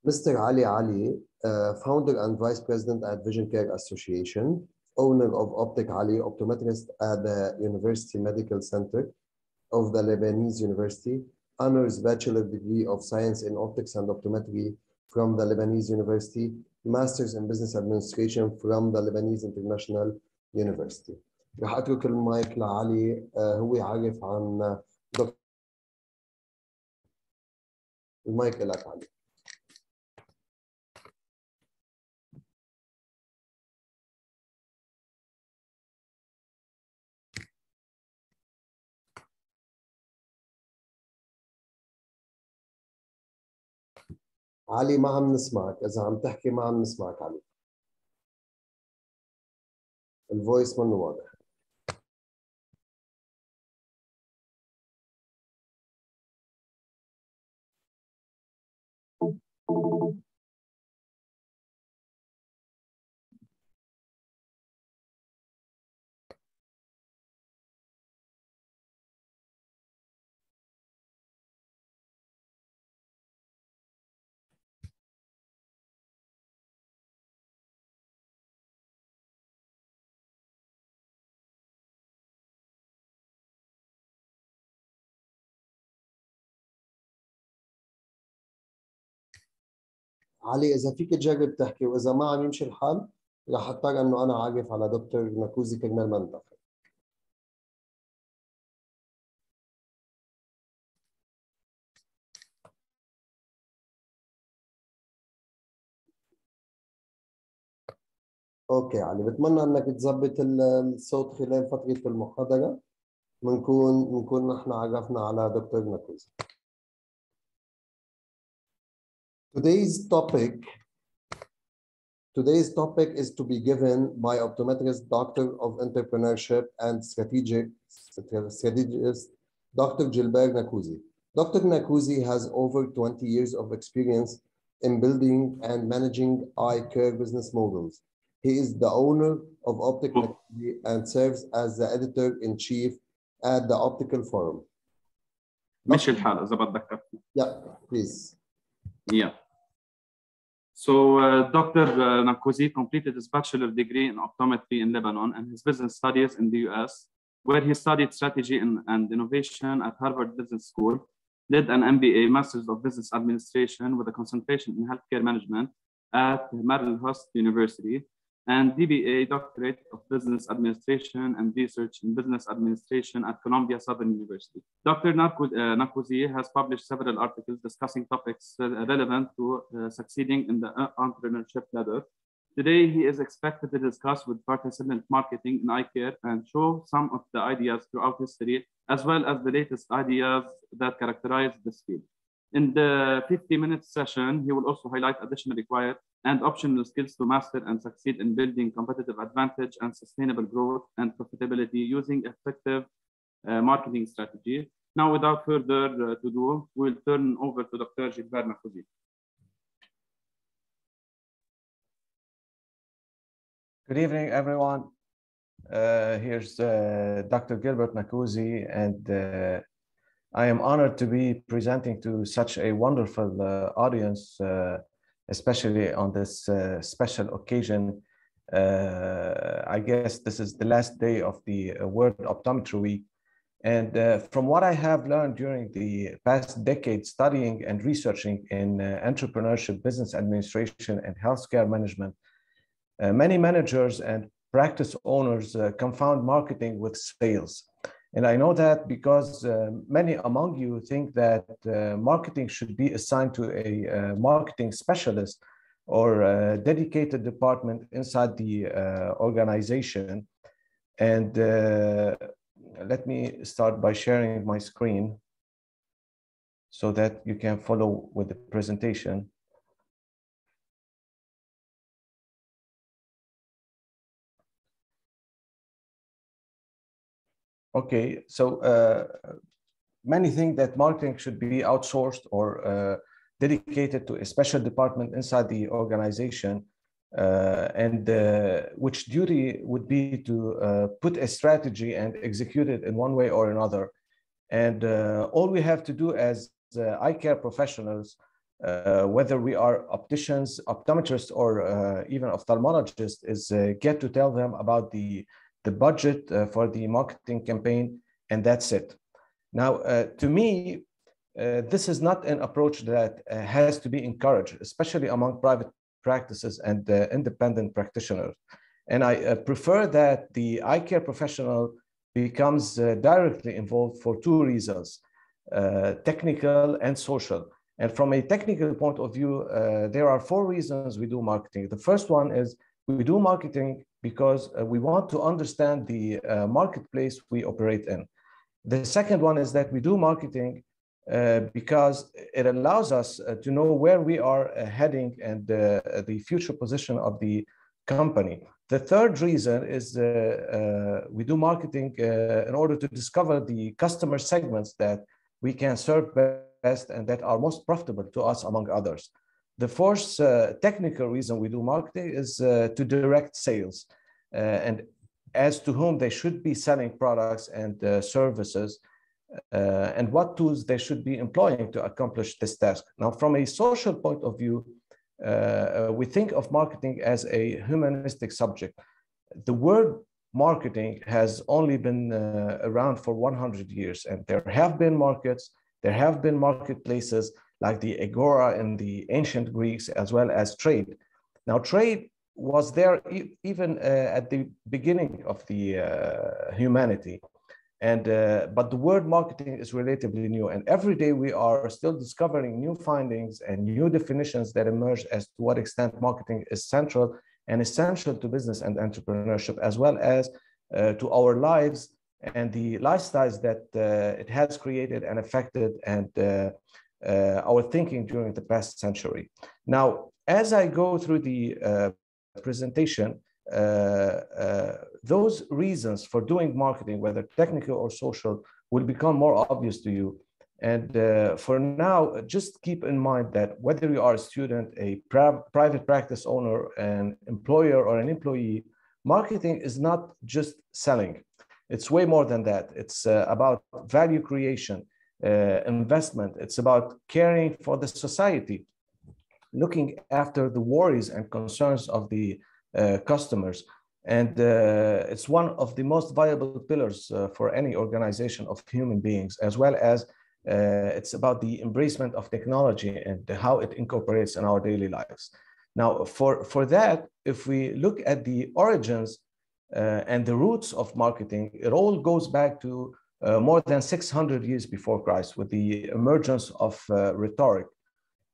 Mr. Ali Ali, founder and vice president at Vision Care Association, owner of Optic Ali, optometrist at the University Medical Center of the Lebanese University, honors Bachelor degree of Science in Optics and Optometry from the Lebanese University, Masters in Business Administration from the Lebanese International University. رح أترك المايك لعلي هو يعرف عن دكتور. المايك لك علي. علي ما عم نسمعك، إذا عم تحكي ما عم نسمعك علي. الفويس منه واضح. علي إذا فيك تجرب تحكي، وإذا ما عم يمشي الحال رح أضطر إنه أنا عارف على دكتور ناكوزي كرمال ما نتأخر. اوكي علي، بتمنى انك تظبط الصوت خلال فترة المحاضرة. بنكون نحن عرفنا على دكتور ناكوزي. Today's topic is to be given by optometrist, Doctor of Entrepreneurship and Strategist, Dr. Gilbert Nacouzi. Dr. Nacouzi has over 20 years of experience in building and managing eye care business models. He is the owner of Optic and serves as the editor-in-chief at the Optical Forum. مش الحال إذا بدك. Yeah, please. Yeah. So Dr. Nacouzi completed his bachelor degree in optometry in Lebanon and his business studies in the US, where he studied strategy and innovation at Harvard Business School, led an MBA, Masters of Business Administration with a concentration in healthcare management at Marylhurst University, and DBA, Doctorate of Business Administration and Research in Business Administration at Columbia Southern University. Dr. Nacouzi has published several articles discussing topics relevant to succeeding in the entrepreneurship ladder. Today, he is expected to discuss with participants marketing in eye care and show some of the ideas throughout history, as well as the latest ideas that characterize this field. In the 50-minute session, he will also highlight additional required and optional skills to master and succeed in building competitive advantage and sustainable growth and profitability using effective marketing strategy. Now, without further ado, we'll turn over to Dr. Gilbert Nacouzi. Good evening, everyone. Here's Dr. Gilbert Nacouzi, and I am honored to be presenting to such a wonderful audience, especially on this special occasion. I guess this is the last day of the World Optometry Week. And from what I have learned during the past decade studying and researching in entrepreneurship, business administration, and healthcare management, many managers and practice owners confound marketing with sales. And I know that because many among you think that marketing should be assigned to a marketing specialist or a dedicated department inside the organization. And let me start by sharing my screen so that you can follow with the presentation. Okay, so many think that marketing should be outsourced or dedicated to a special department inside the organization, and which duty would be to put a strategy and execute it in one way or another. And all we have to do as eye care professionals whether we are opticians, optometrists, or even ophthalmologists, is get to tell them about the budget for the marketing campaign, and that's it. Now, to me, this is not an approach that has to be encouraged, especially among private practices and independent practitioners. And I prefer that the eye care professional becomes directly involved for two reasons, technical and social. And from a technical point of view, there are four reasons we do marketing. The first one is we do marketing because we want to understand the marketplace we operate in. The second one is that we do marketing because it allows us to know where we are heading and the future position of the company. The third reason is we do marketing in order to discover the customer segments that we can serve best and that are most profitable to us, among others. The fourth technical reason we do marketing is to direct sales and as to whom they should be selling products and services and what tools they should be employing to accomplish this task. Now, from a social point of view, we think of marketing as a humanistic subject. The word marketing has only been around for 100 years, and there have been markets, there have been marketplaces like the Agora in the ancient Greeks, as well as trade. Now, trade was there even at the beginning of the humanity. And but the word marketing is relatively new, and every day we are still discovering new findings and new definitions that emerge as to what extent marketing is central and essential to business and entrepreneurship, as well as to our lives and the lifestyles that it has created and affected, and our thinking during the past century. Now, as I go through the presentation, those reasons for doing marketing, whether technical or social, will become more obvious to you. And for now, just keep in mind that whether you are a student, a private practice owner, an employer, or an employee, marketing is not just selling. It's way more than that. It's about value creation, investment. It's about caring for the society, looking after the worries and concerns of the customers. And it's one of the most viable pillars for any organization of human beings, as well as it's about the embracement of technology and how it incorporates in our daily lives. Now, for that, if we look at the origins and the roots of marketing, it all goes back to more than 600 years before Christ, with the emergence of rhetoric,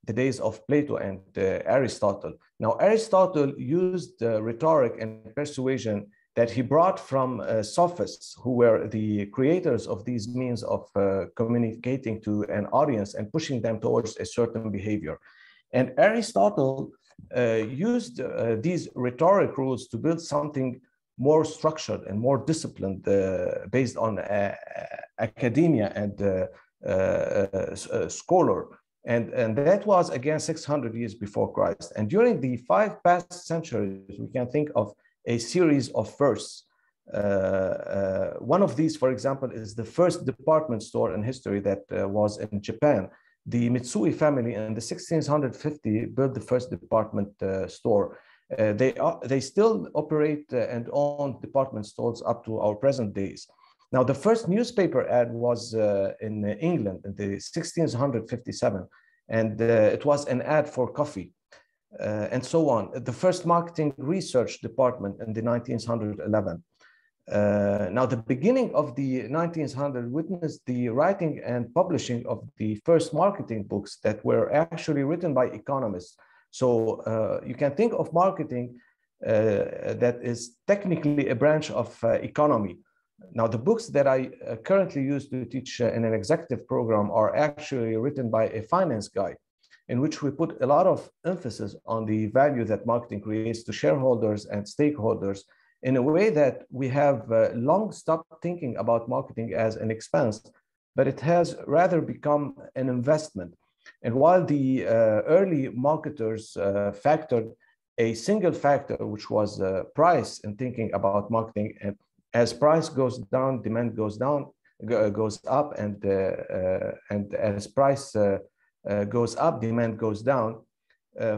the days of Plato and Aristotle. Now, Aristotle used rhetoric and persuasion that he brought from sophists, who were the creators of these means of communicating to an audience and pushing them towards a certain behavior. And Aristotle used these rhetoric rules to build something more structured and more disciplined, based on academia and scholar. And that was, again, 600 years before Christ. And during the 5 past centuries, we can think of a series of firsts. One of these, for example, is the first department store in history that was in Japan. The Mitsui family in the 1650 built the first department store. They still operate and own department stores up to our present days. Now, the first newspaper ad was in England in the 1657, and it was an ad for coffee, and so on. The first marketing research department in the 1911. Now, the beginning of the 1900s witnessed the writing and publishing of the first marketing books that were actually written by economists. So you can think of marketing that is technically a branch of economy. Now, the books that I currently use to teach in an executive program are actually written by a finance guy, in which we put a lot of emphasis on the value that marketing creates to shareholders and stakeholders, in a way that we have long stopped thinking about marketing as an expense, but it has rather become an investment. And while the early marketers factored a single factor, which was price, in thinking about marketing, and as price goes down, demand goes up, and as price goes up, demand goes down.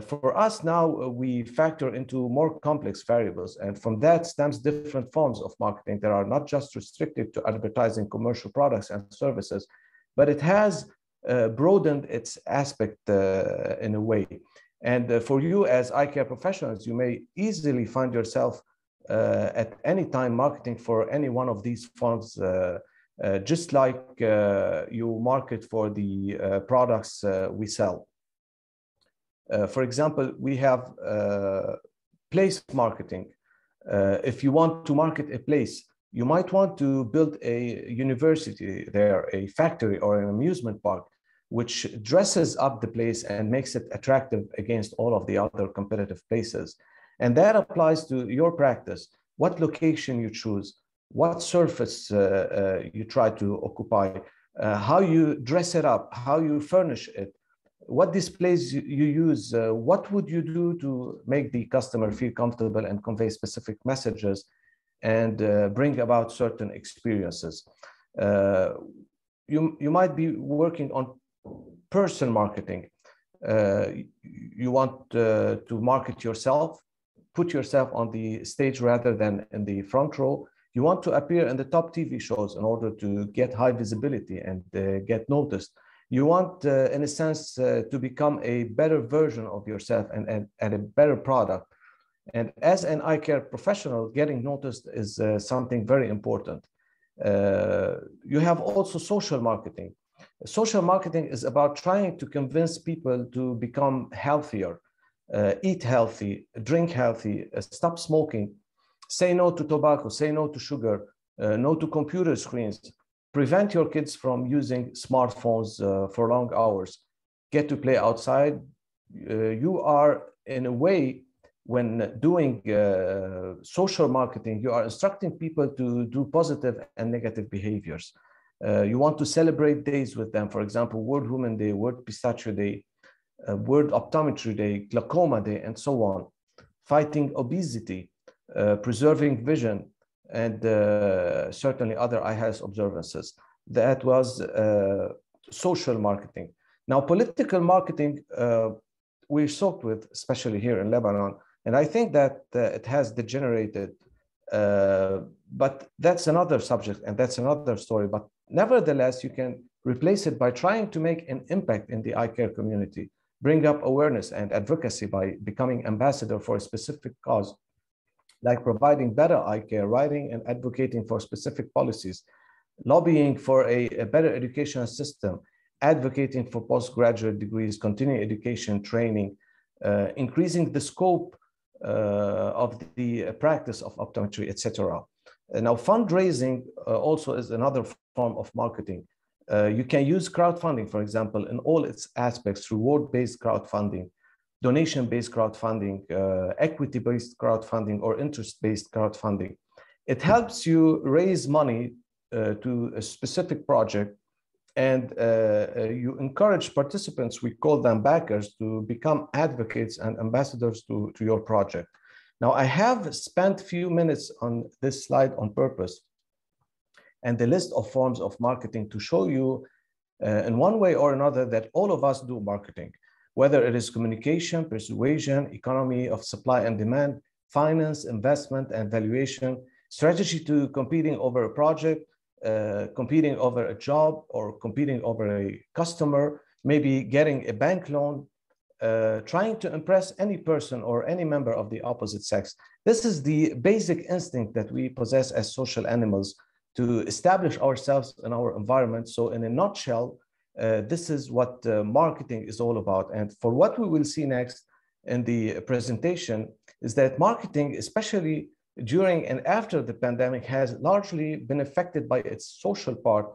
For us now, we factor into more complex variables, and from that stems different forms of marketing that are not just restricted to advertising commercial products and services, but it has broadened its aspect in a way. And for you as eye care professionals, you may easily find yourself at any time marketing for any one of these forms, just like you market for the products we sell. For example, we have place marketing. If you want to market a place, you might want to build a university there, a factory or an amusement park, which dresses up the place and makes it attractive against all of the other competitive places. And that applies to your practice. What location you choose, what surface you try to occupy, how you dress it up, how you furnish it, what displays you use, what would you do to make the customer feel comfortable and convey specific messages and bring about certain experiences. You might be working on person marketing. You want to market yourself, put yourself on the stage rather than in the front row. You want to appear in the top TV shows in order to get high visibility and get noticed. You want, in a sense, to become a better version of yourself and a better product. And as an eye care professional, getting noticed is something very important. You have also social marketing. Social marketing is about trying to convince people to become healthier, eat healthy, drink healthy, stop smoking, say no to tobacco, say no to sugar, no to computer screens, prevent your kids from using smartphones for long hours, get to play outside. You are, in a way, when doing social marketing, you are instructing people to do positive and negative behaviors. You want to celebrate days with them, for example, World Women Day, World Pistachio Day, World Optometry Day, Glaucoma Day, and so on. Fighting obesity, preserving vision, and certainly other eye health observances. That was social marketing. Now, political marketing, we're soaked with, especially here in Lebanon, and I think that it has degenerated, but that's another subject and that's another story. But nevertheless, you can replace it by trying to make an impact in the eye care community, bring up awareness and advocacy by becoming ambassador for a specific cause, like providing better eye care, writing and advocating for specific policies, lobbying for a better educational system, advocating for postgraduate degrees, continuing education, training, increasing the scope of the practice of optometry, etc. Now, fundraising also is another form of marketing. You can use crowdfunding, for example, in all its aspects, reward-based crowdfunding, donation-based crowdfunding, equity-based crowdfunding, or interest-based crowdfunding. It helps you raise money to a specific project, and you encourage participants, we call them backers, to become advocates and ambassadors to your project. Now, I have spent a few minutes on this slide on purpose and the list of forms of marketing to show you in one way or another that all of us do marketing, whether it is communication, persuasion, economy of supply and demand, finance, investment and valuation, strategy to competing over a project, competing over a job, or competing over a customer, maybe getting a bank loan, trying to impress any person or any member of the opposite sex. This is the basic instinct that we possess as social animals to establish ourselves in our environment. So in a nutshell, this is what marketing is all about. And for what we will see next in the presentation is that marketing, especially during and after the pandemic, has largely been affected by its social part.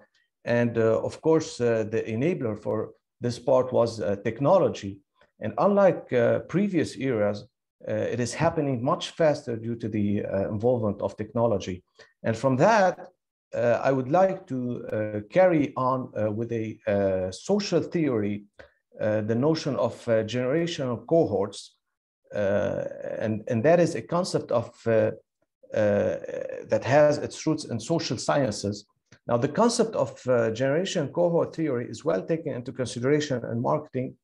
And of course, the enabler for this part was technology. And unlike previous eras, it is happening much faster due to the involvement of technology. And from that, I would like to carry on with a social theory, the notion of generational cohorts. And that is a concept of that has its roots in social sciences. Now, the concept of generation cohort theory is well taken into consideration in marketing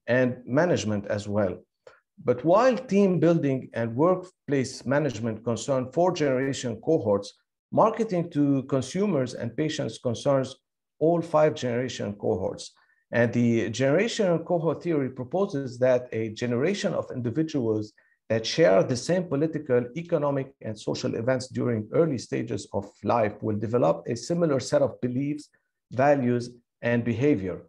and management as well. But while team building and workplace management concern 4-generation cohorts, marketing to consumers and patients concerns all 5-generation cohorts. And the generation cohort theory proposes that a generation of individuals that share the same political, economic, and social events during early stages of life will develop a similar set of beliefs, values, and behavior.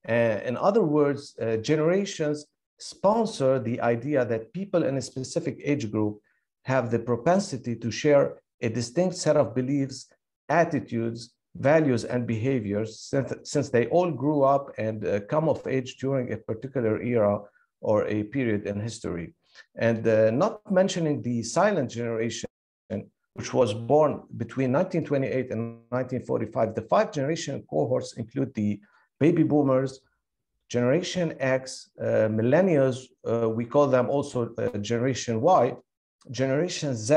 In other words, generations sponsor the idea that people in a specific age group have the propensity to share a distinct set of beliefs, attitudes, values, and behaviors since they all grew up and come of age during a particular era or a period in history. And not mentioning the silent generation, which was born between 1928 and 1945, the 5-generation cohorts include the baby boomers, Generation X, millennials, we call them also Generation Y, Generation Z,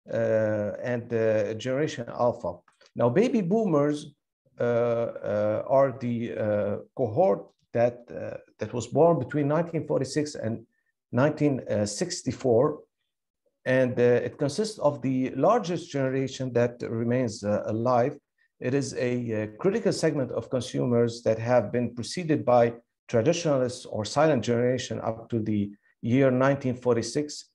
and Generation Alpha. Now, baby boomers are the cohort that was born between 1946 and 1964, and it consists of the largest generation that remains alive. It is a critical segment of consumers that have been preceded by traditionalists or silent generation up to the year 1946.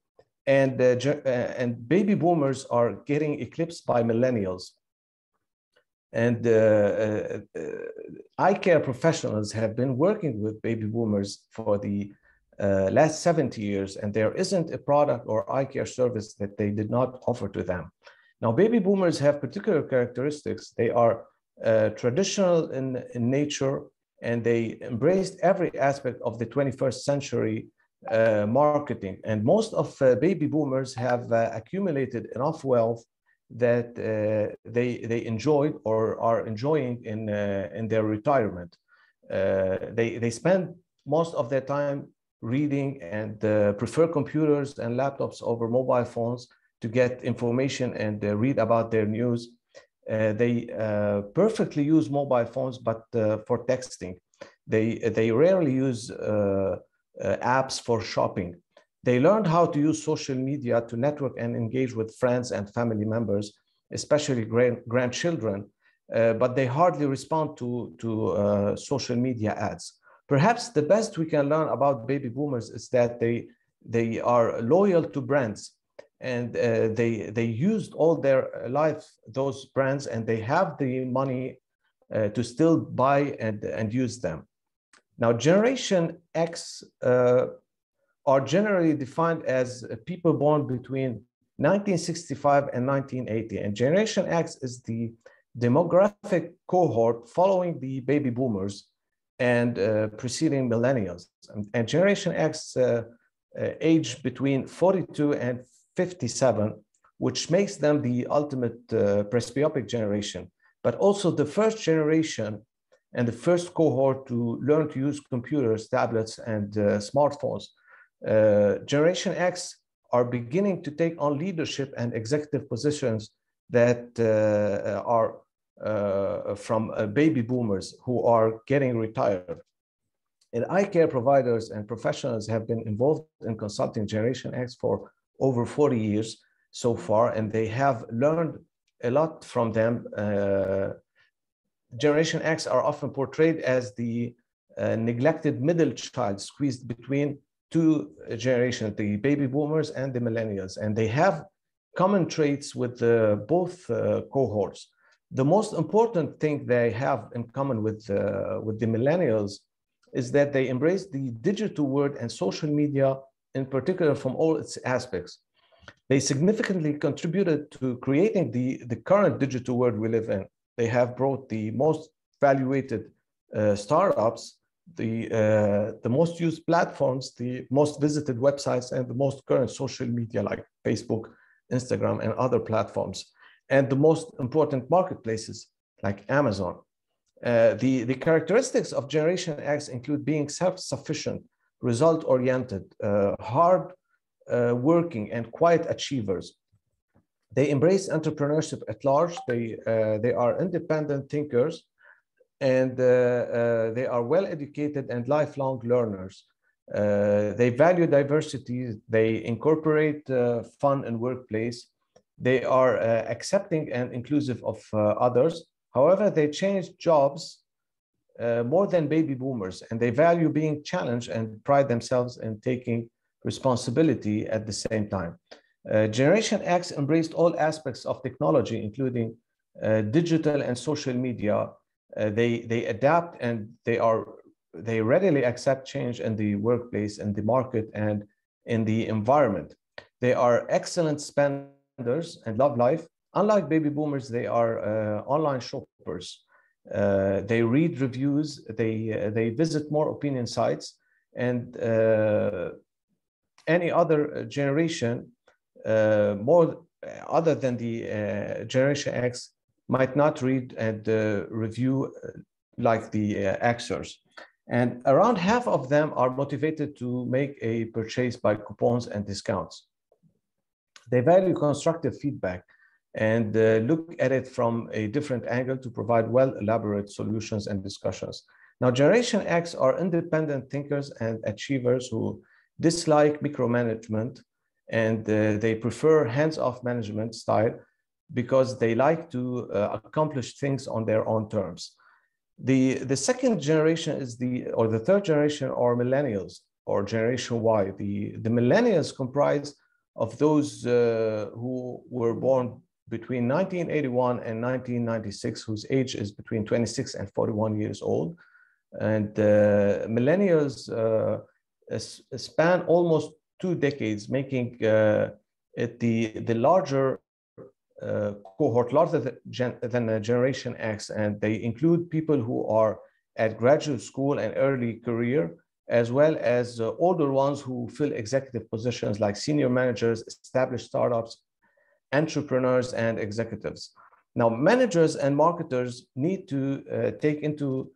And baby boomers are getting eclipsed by millennials. And eye care professionals have been working with baby boomers for the last 70 years, and there isn't a product or eye care service that they did not offer to them. Now, baby boomers have particular characteristics. They are traditional in nature, and they embraced every aspect of the 21st century marketing. And most of baby boomers have accumulated enough wealth that they enjoyed or are enjoying in their retirement. They spend most of their time reading and prefer computers and laptops over mobile phones to get information and read about their news. They perfectly use mobile phones, but for texting. They rarely use apps for shopping. They learned how to use social media to network and engage with friends and family members, especially grandchildren, but they hardly respond to social media ads. Perhaps the best we can learn about baby boomers is that they are loyal to brands, and they used all their life those brands, and they have the money to still buy and use them. Now, Generation X are generally defined as people born between 1965 and 1980. And Generation X is the demographic cohort following the baby boomers and preceding millennials. And Generation X age between 42 and 57, which makes them the ultimate presbyopic generation, but also the first generation and the first cohort to learn to use computers, tablets, and smartphones. Generation X are beginning to take on leadership and executive positions that are from baby boomers who are getting retired. And eye care providers and professionals have been involved in consulting Generation X for over 40 years so far, and they have learned a lot from them. Generation X are often portrayed as the neglected middle child squeezed between two generations, the baby boomers and the millennials, and they have common traits with both cohorts. The most important thing they have in common with the millennials is that they embrace the digital world and social media in particular from all its aspects. They significantly contributed to creating the current digital world we live in. They have brought the most valuated startups, the most used platforms, the most visited websites, and the most current social media like Facebook, Instagram, and other platforms, and the most important marketplaces like Amazon. The characteristics of Generation X include being self-sufficient, result-oriented, hard working, and quiet achievers. They embrace entrepreneurship at large. They are independent thinkers, and they are well-educated and lifelong learners. They value diversity. They incorporate fun in workplace. They are accepting and inclusive of others. However, they change jobs more than baby boomers, and they value being challenged and pride themselves in taking responsibility at the same time. Generation X embraced all aspects of technology, including digital and social media. They adapt, and they readily accept change in the workplace, in the market, and in the environment. They are excellent spenders and love life. Unlike baby boomers, they are online shoppers. They read reviews, they visit more opinion sites, and any other generation, more other than the Generation X, might not read and review like the Xers. And around half of them are motivated to make a purchase by coupons and discounts. They value constructive feedback and look at it from a different angle to provide well-elaborate solutions and discussions. Now, Generation X are independent thinkers and achievers who dislike micromanagement, and they prefer hands-off management style because they like to accomplish things on their own terms. The second generation is the third generation are millennials, or Generation Y. The millennials comprise of those who were born between 1981 and 1996, whose age is between 26 and 41 years old. And millennials span almost 2 decades, making it the larger cohort, larger than Generation X. And they include people who are at graduate school and early career, as well as older ones who fill executive positions like senior managers, established startups, entrepreneurs, and executives. Now, managers and marketers need to take into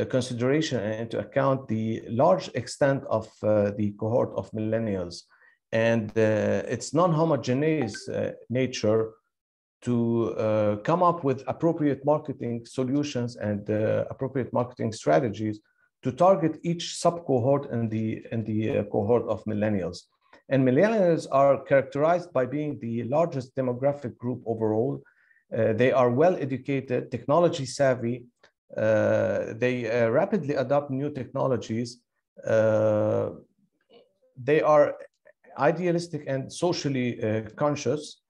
consideration and into account the large extent of the cohort of millennials and its non-homogeneous nature to come up with appropriate marketing solutions and appropriate marketing strategies to target each sub-cohort in the cohort of millennials. And millennials are characterized by being the largest demographic group overall. They are well-educated, technology savvy. They rapidly adopt new technologies. They are idealistic and socially conscious,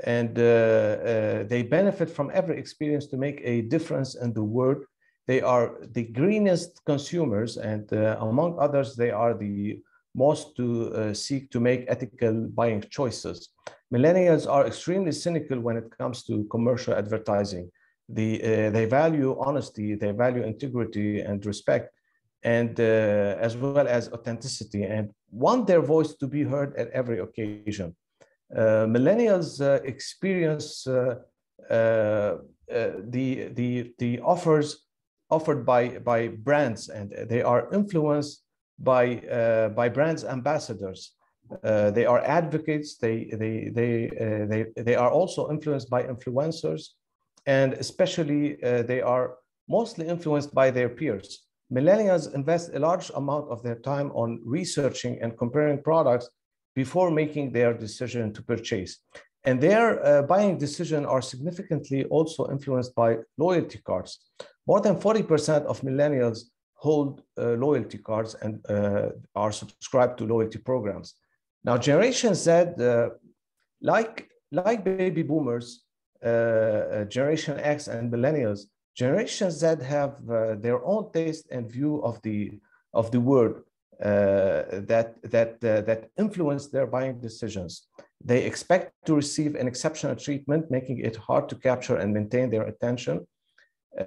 and they benefit from every experience to make a difference in the world. They are the greenest consumers, and among others, they are the most to seek to make ethical buying choices. Millennials are extremely cynical when it comes to commercial advertising. They value honesty, they value integrity and respect, and as well as authenticity, and want their voice to be heard at every occasion. Millennials experience the offers offered by brands, and they are influenced by brands ambassadors. They are advocates. They are also influenced by influencers, and especially they are mostly influenced by their peers. Millennials invest a large amount of their time on researching and comparing products before making their decision to purchase. And their buying decisions are significantly also influenced by loyalty cards. More than 40% of millennials hold loyalty cards and are subscribed to loyalty programs. Now, Generation Z, like baby boomers, Generation X and millennials, Generation Z have their own taste and view of the world that influence their buying decisions. They expect to receive an exceptional treatment, making it hard to capture and maintain their attention.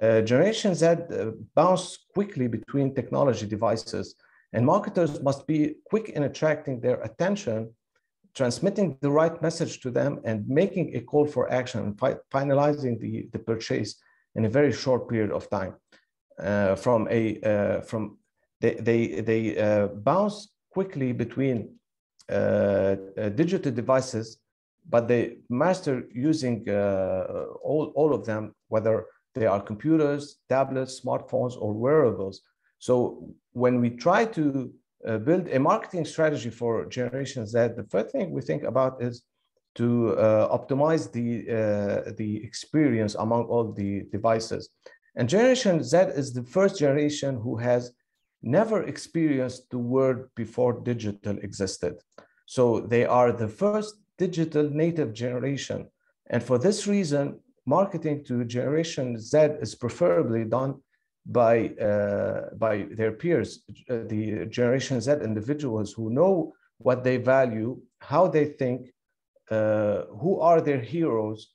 Generation Z bounce quickly between technology devices, and marketers must be quick in attracting their attention, transmitting the right message to them, and making a call for action, finalizing the purchase in a very short period of time. They bounce quickly between digital devices but they master using all of them, whether they are computers, tablets, smartphones, or wearables. So when we try to build a marketing strategy for Generation Z, the first thing we think about is to optimize the experience among all the devices. And Generation Z is the first generation who has never experienced the world before digital existed. So they are the first digital native generation. And for this reason, marketing to Generation Z is preferably done by their peers, the Generation Z individuals who know what they value, how they think, who are their heroes,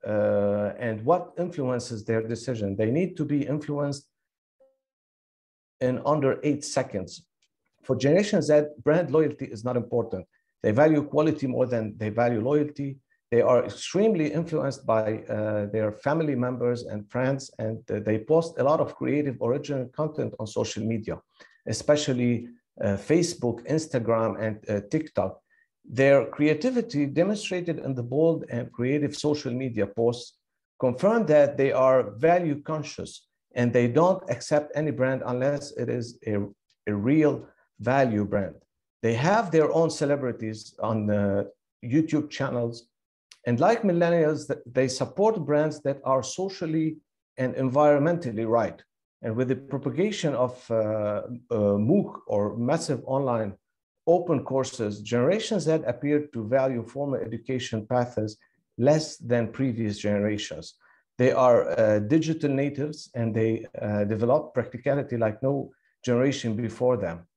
and what influences their decision. They need to be influenced in under 8 seconds. For Generation Z, brand loyalty is not important. They value quality more than they value loyalty. They are extremely influenced by their family members and friends, and they post a lot of creative, original content on social media, especially Facebook, Instagram, and TikTok. Their creativity demonstrated in the bold and creative social media posts confirm that they are value conscious and they don't accept any brand unless it is a real value brand. They have their own celebrities on YouTube channels. And like millennials, they support brands that are socially and environmentally right. And with the propagation of MOOC or massive online open courses, Generation Z appeared to value formal education paths less than previous generations. They are digital natives and they develop practicality like no generation before them.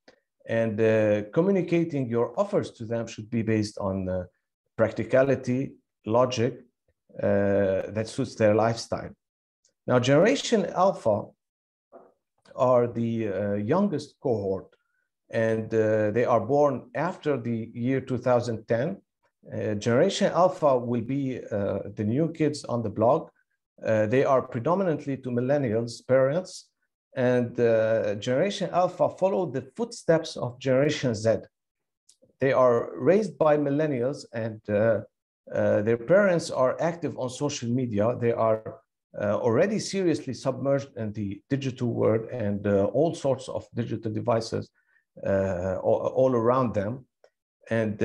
And communicating your offers to them should be based on practicality, logic that suits their lifestyle. Now, Generation Alpha are the youngest cohort, and they are born after the year 2010. Generation Alpha will be the new kids on the block. They are predominantly to millennials, parents, and Generation Alpha followed the footsteps of Generation Z. They are raised by millennials and their parents are active on social media. They are already seriously submerged in the digital world and all sorts of digital devices all around them. And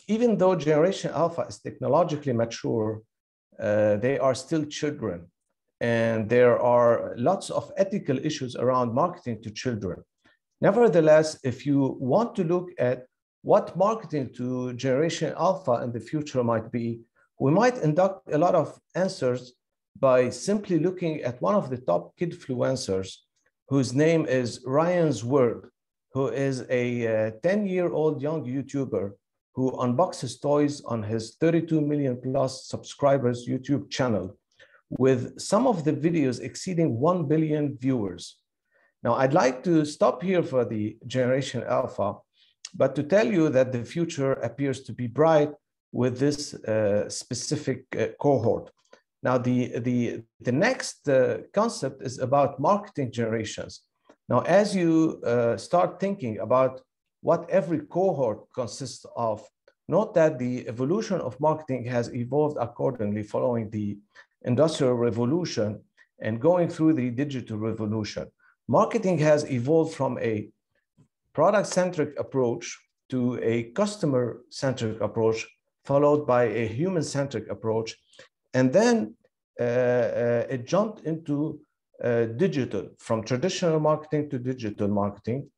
even though Generation Alpha is technologically mature, they are still children. And there are lots of ethical issues around marketing to children. Nevertheless, if you want to look at what marketing to Generation Alpha in the future might be, we might induct a lot of answers by simply looking at one of the top kidfluencers, whose name is Ryan's World, who is a 10-year-old young YouTuber who unboxes toys on his 32 million plus subscribers YouTube channel, with some of the videos exceeding 1 billion viewers. Now, I'd like to stop here for the Generation Alpha, but to tell you that the future appears to be bright with this specific cohort. Now, the next concept is about marketing generations. Now, as you start thinking about what every cohort consists of, note that the evolution of marketing has evolved accordingly following the Industrial Revolution and going through the digital revolution. Marketing has evolved from a product-centric approach to a customer-centric approach, followed by a human-centric approach. And then it jumped into digital, from traditional marketing to digital marketing,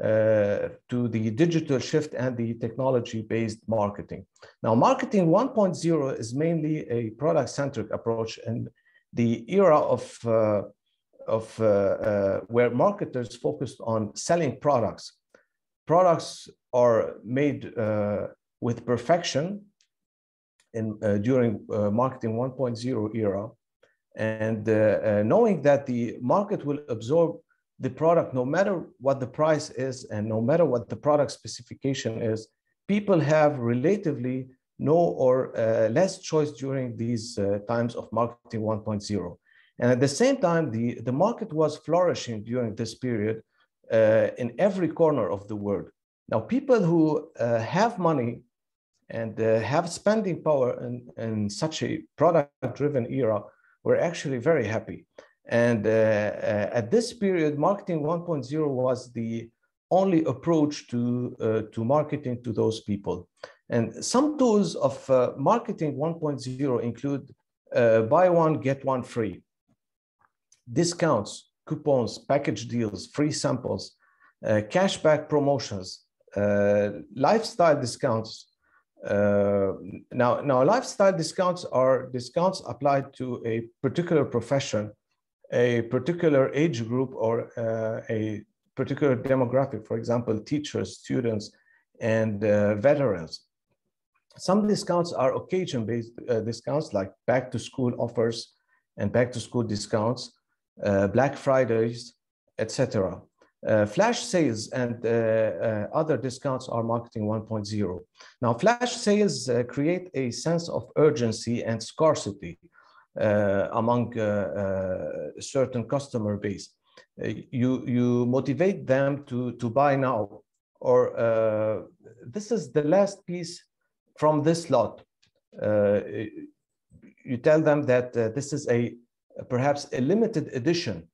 to the digital shift and the technology-based marketing. Now, marketing 1.0 is mainly a product-centric approach in the era of where marketers focused on selling products. Products are made with perfection during marketing 1.0 era, and knowing that the market will absorb the product no matter what the price is and no matter what the product specification is, people have relatively no or less choice during these times of marketing 1.0. And at the same time, the market was flourishing during this period in every corner of the world. Now, people who have money and have spending power in such a product-driven era, we're actually very happy. And at this period, marketing 1.0 was the only approach to marketing to those people. And some tools of marketing 1.0 include buy one, get one free, discounts, coupons, package deals, free samples, cashback promotions, lifestyle discounts. Now, lifestyle discounts are discounts applied to a particular profession, a particular age group, or a particular demographic, for example, teachers, students, and veterans. Some discounts are occasion-based discounts like back-to-school offers and back-to-school discounts, Black Fridays, etc. Flash sales and other discounts are marketing 1.0. Now, flash sales create a sense of urgency and scarcity among a certain customer base. You motivate them to buy now, or this is the last piece from this lot. You tell them that this is perhaps a limited edition.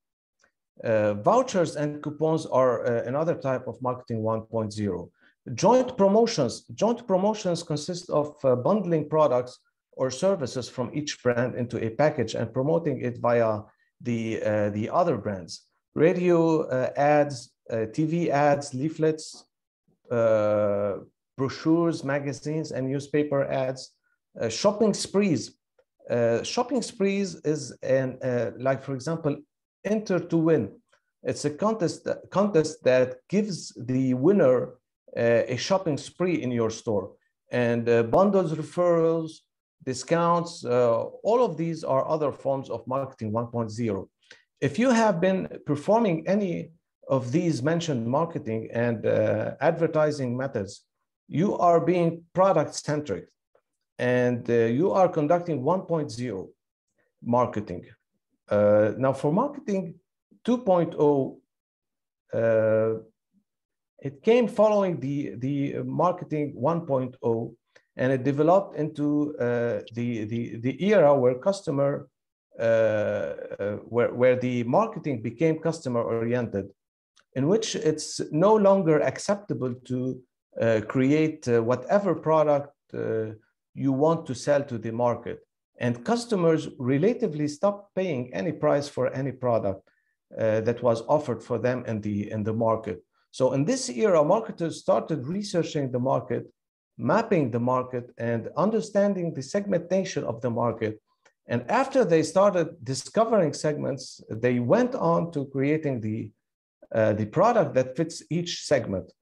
Vouchers and coupons are another type of marketing 1.0. Joint promotions consist of bundling products or services from each brand into a package and promoting it via the other brands. Radio ads, TV ads, leaflets, brochures, magazines, and newspaper ads. Shopping sprees. Shopping sprees is like, for example, Enter to Win. It's a contest that gives the winner a shopping spree in your store. And bundles, referrals, discounts, all of these are other forms of marketing 1.0. If you have been performing any of these mentioned marketing and advertising methods, you are being product-centric, and you are conducting 1.0 marketing. Now, for marketing 2.0, it came following the marketing 1.0, and it developed into the era where where the marketing became customer-oriented, in which it's no longer acceptable to create whatever product you want to sell to the market. And customers relatively stopped paying any price for any product that was offered for them in the market. So in this era, marketers started researching the market, mapping the market, and understanding the segmentation of the market. And after they started discovering segments, they went on to creating the product that fits each segment.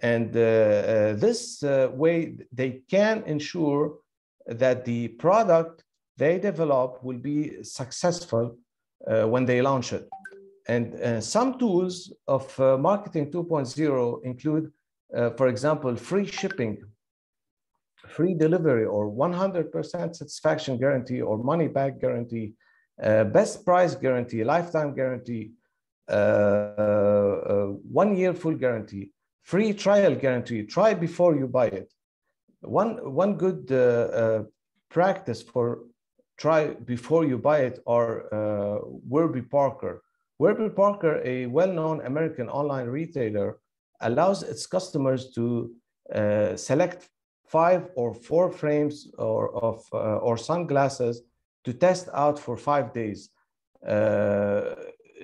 And this way, they can ensure that the product they develop will be successful when they launch it. And some tools of marketing 2.0 include, for example, free shipping, free delivery, or 100% satisfaction guarantee, or money back guarantee, best price guarantee, lifetime guarantee, 1 year full guarantee, free trial guarantee, try before you buy it. One good practice for try before you buy it are Warby Parker. Warby Parker, a well-known American online retailer, allows its customers to select 5 or 4 frames or sunglasses to test out for 5 days.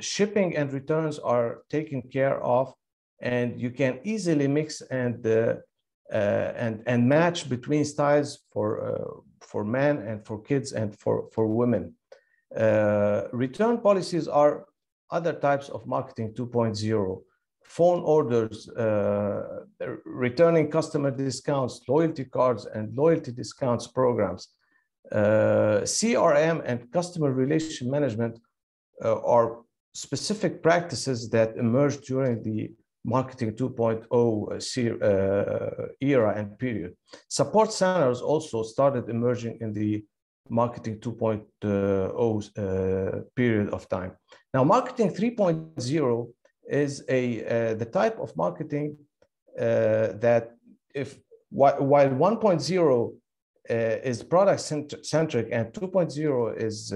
Shipping and returns are taken care of, and you can easily mix and match between styles for men and for kids and for women. Return policies are other types of marketing 2.0. Phone orders, returning customer discounts, loyalty cards, and loyalty discounts programs. CRM and customer relation management are specific practices that emerged during the marketing 2.0 era and period. Support centers also started emerging in the marketing 2.0 period of time. Now, marketing 3.0 is the type of marketing that, if while 1.0 is product centric and 2.0 is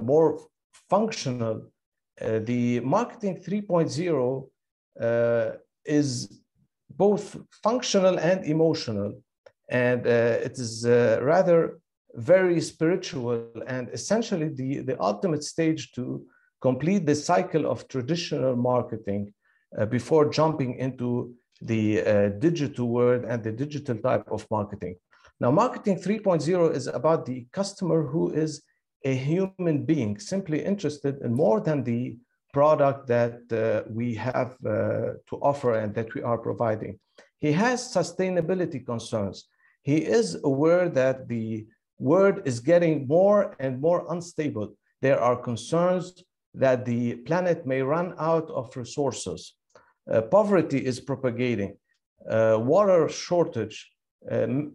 more functional, the marketing 3.0 is both functional and emotional, and it is rather very spiritual and essentially the ultimate stage to complete the cycle of traditional marketing before jumping into the digital world and the digital type of marketing. Now, marketing 3.0 is about the customer who is a human being, simply interested in more than the product that we have to offer and that we are providing. He has sustainability concerns. He is aware that the world is getting more and more unstable. There are concerns that the planet may run out of resources. Poverty is propagating, water shortage.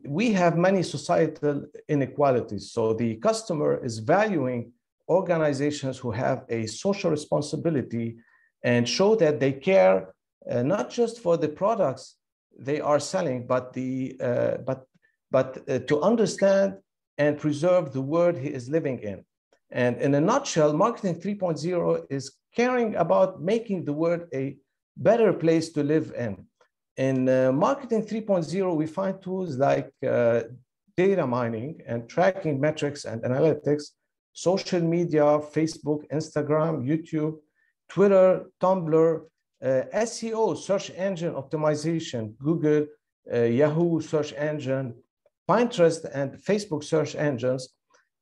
We have many societal inequalities. So the customer is valuing organizations who have a social responsibility and show that they care not just for the products they are selling, but to understand and preserve the world he is living in. And in a nutshell, marketing 3.0 is caring about making the world a better place to live in. In marketing 3.0, we find tools like data mining and tracking metrics and analytics, social media, Facebook, Instagram, YouTube, Twitter, Tumblr, SEO, search engine optimization, Google, Yahoo search engine, Pinterest, and Facebook search engines,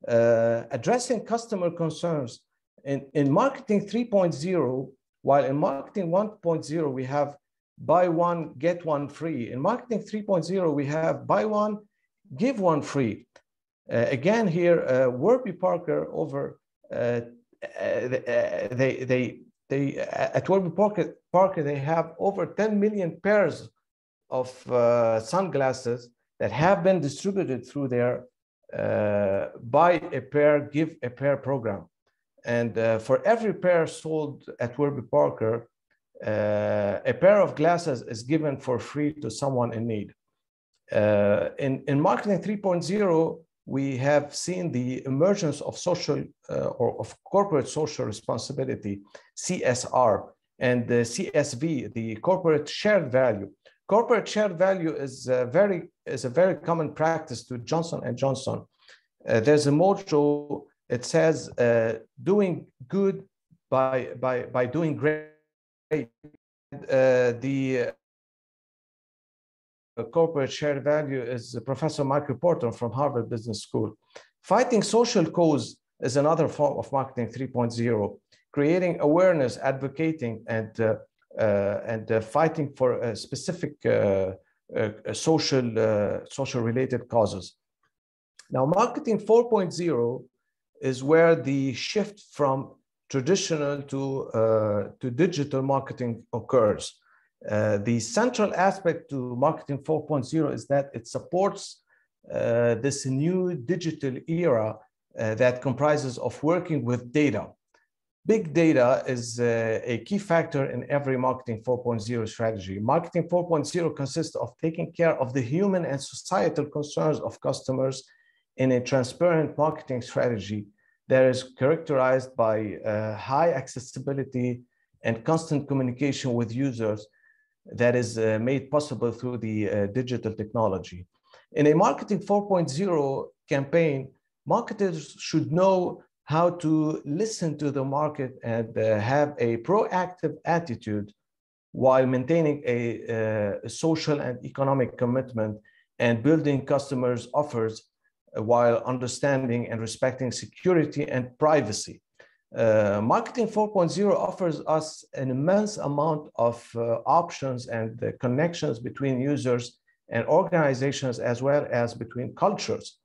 addressing customer concerns. In marketing 3.0, while in marketing 1.0, we have buy one, get one free. In marketing 3.0, we have buy one, give one free. Again, here, Warby Parker at Warby Parker, they have over 10 million pairs of sunglasses that have been distributed through their buy a pair, give a pair program. And for every pair sold at Warby Parker, a pair of glasses is given for free to someone in need. In marketing 3.0, we have seen the emergence of social or of corporate social responsibility, CSR, and the CSV, the corporate shared value. Corporate shared value is a very common practice to Johnson & Johnson. There's a motto. It says, doing good by doing great. The corporate shared value is Professor Michael Porter from Harvard Business School. Fighting social cause is another form of marketing 3.0, creating awareness, advocating, and fighting for specific social related causes. Now, marketing 4.0 is where the shift from traditional to digital marketing occurs. The central aspect to marketing 4.0 is that it supports this new digital era that comprises of working with data. Big data is a key factor in every marketing 4.0 strategy. Marketing 4.0 consists of taking care of the human and societal concerns of customers in a transparent marketing strategy that is characterized by high accessibility and constant communication with users that is made possible through the digital technology. In a marketing 4.0 campaign, marketers should know how to listen to the market and have a proactive attitude while maintaining a social and economic commitment and building customers' offers while understanding and respecting security and privacy. Marketing 4.0 offers us an immense amount of options and connections between users and organizations, as well as between cultures.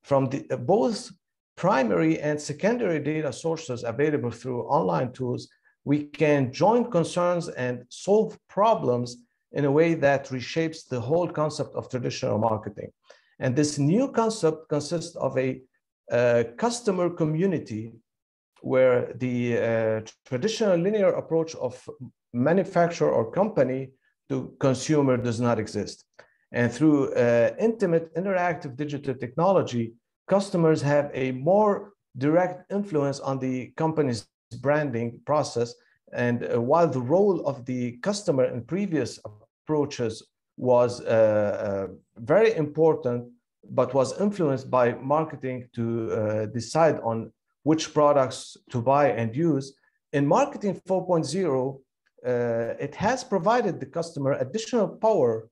From both primary and secondary data sources available through online tools, we can join concerns and solve problems in a way that reshapes the whole concept of traditional marketing. And this new concept consists of a customer community where the traditional linear approach of manufacturer or company to consumer does not exist. And through intimate interactive digital technology, customers have a more direct influence on the company's branding process. And while the role of the customer in previous approaches was very important, but was influenced by marketing to decide on which products to buy and use, in Marketing 4.0, it has provided the customer additional power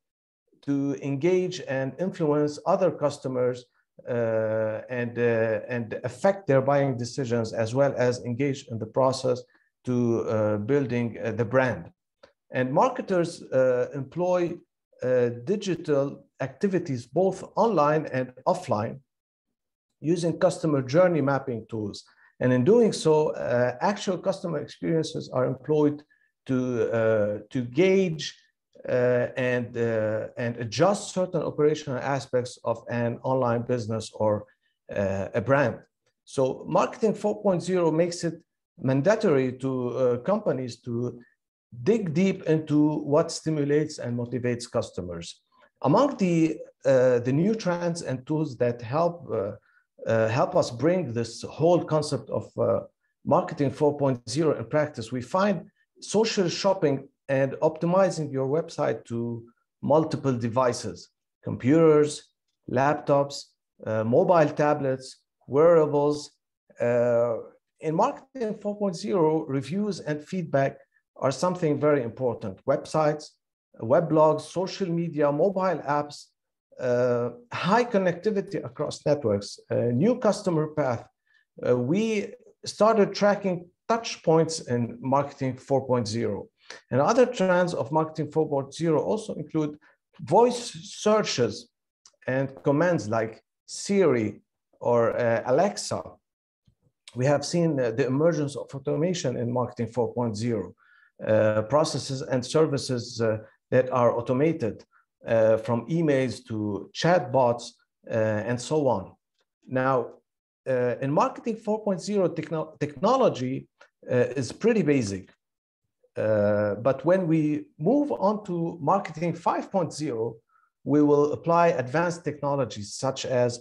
to engage and influence other customers and affect their buying decisions, as well as engage in the process to building the brand. And marketers employ digital activities, both online and offline, using customer journey mapping tools. And in doing so, actual customer experiences are employed to gauge and adjust certain operational aspects of an online business or a brand. So Marketing 4.0 makes it mandatory to companies to dig deep into what stimulates and motivates customers. Among the new trends and tools that help us bring this whole concept of Marketing 4.0 in practice, we find social shopping and optimizing your website to multiple devices, computers, laptops, mobile tablets, wearables. In Marketing 4.0, reviews and feedback are something very important. Websites, weblogs, social media, mobile apps, high connectivity across networks, new customer path. We started tracking touch points in Marketing 4.0. And other trends of Marketing 4.0 also include voice searches and commands like Siri or Alexa. We have seen the emergence of automation in Marketing 4.0, processes and services that are automated, from emails to chatbots and so on. Now, in Marketing 4.0, technology is pretty basic. But when we move on to Marketing 5.0, we will apply advanced technologies such as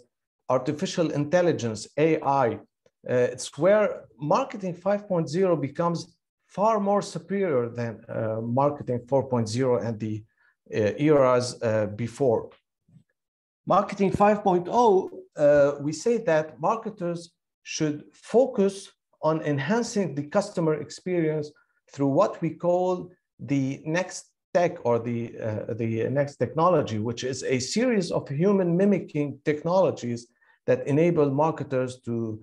artificial intelligence, AI. It's where Marketing 5.0 becomes far more superior than Marketing 4.0 and the eras before. Marketing 5.0, we say that marketers should focus on enhancing the customer experience through what we call the next tech, or the next technology, which is a series of human mimicking technologies that enable marketers to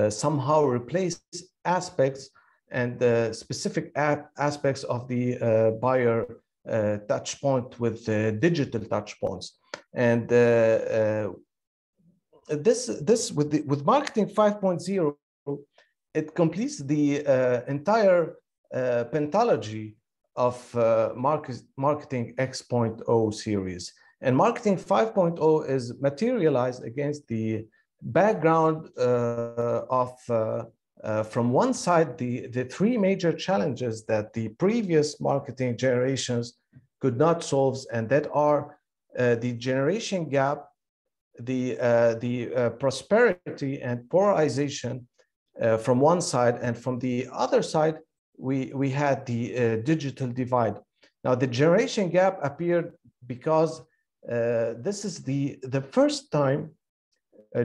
somehow replace aspects and specific aspects of the buyer touch point with digital touch points. And this with Marketing 5.0, it completes the entire pentalogy of Marketing X.0 series. And Marketing 5.0 is materialized against the background of, from one side, the three major challenges that the previous marketing generations could not solve, and that are the generation gap, the prosperity and polarization from one side, and from the other side, we had the digital divide. Now, the generation gap appeared because this is the first time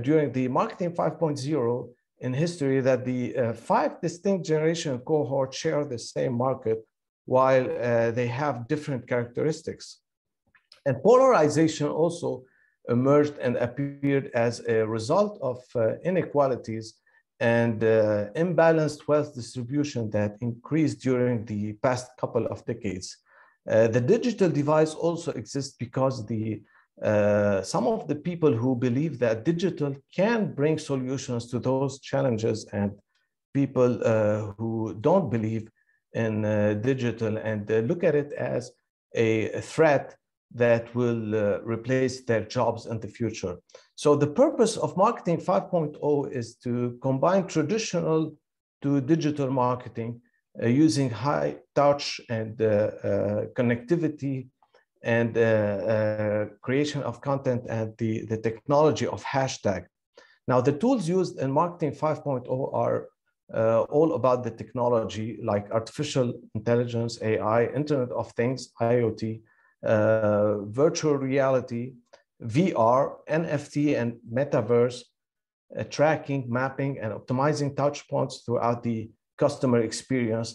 during the Marketing 5.0 in history that the 5 distinct generation cohorts share the same market, while they have different characteristics. And polarization also emerged and appeared as a result of inequalities and imbalanced wealth distribution that increased during the past couple of decades. The digital divide also exists because some of the people who believe that digital can bring solutions to those challenges, and people who don't believe in digital and look at it as a threat that will replace their jobs in the future. So the purpose of Marketing 5.0 is to combine traditional to digital marketing using high touch and connectivity and creation of content and the technology of hashtag. Now, the tools used in Marketing 5.0 are all about the technology like artificial intelligence, AI, Internet of Things, IoT, virtual reality, VR, NFT, and metaverse, tracking, mapping, and optimizing touch points throughout the customer experience,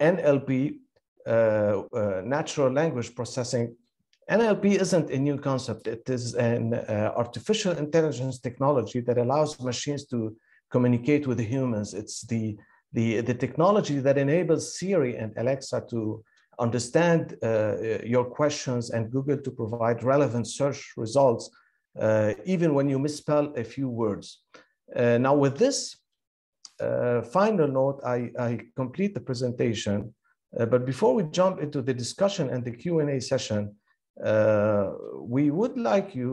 NLP, natural language processing. NLP isn't a new concept. It is an artificial intelligence technology that allows machines to communicate with the humans. It's the technology that enables Siri and Alexa to understand your questions and Google to provide relevant search results, even when you misspell a few words. Now with this final note, I complete the presentation. But before we jump into the discussion and the Q&A session, we would like you,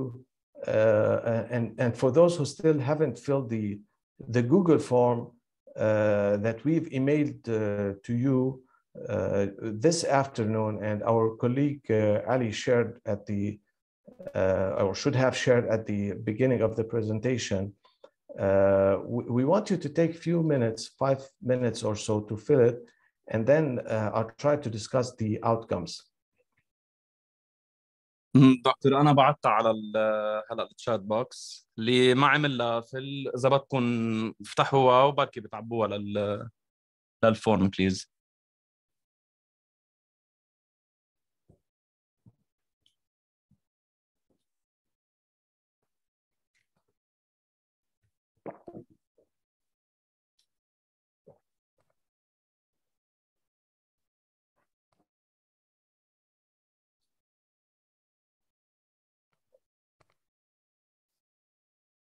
and for those who still haven't filled the Google form that we've emailed to you this afternoon, and our colleague Ali shared at the, or should have shared at the beginning of the presentation, we want you to take a few minutes, 5 minutes or so to fill it, and then I'll try to discuss the outcomes. دكتور انا بعتها على هلا الشات بوكس اللي ما عملها اذا بدكم افتحوها وبركي بتعبوها للفورم بليز.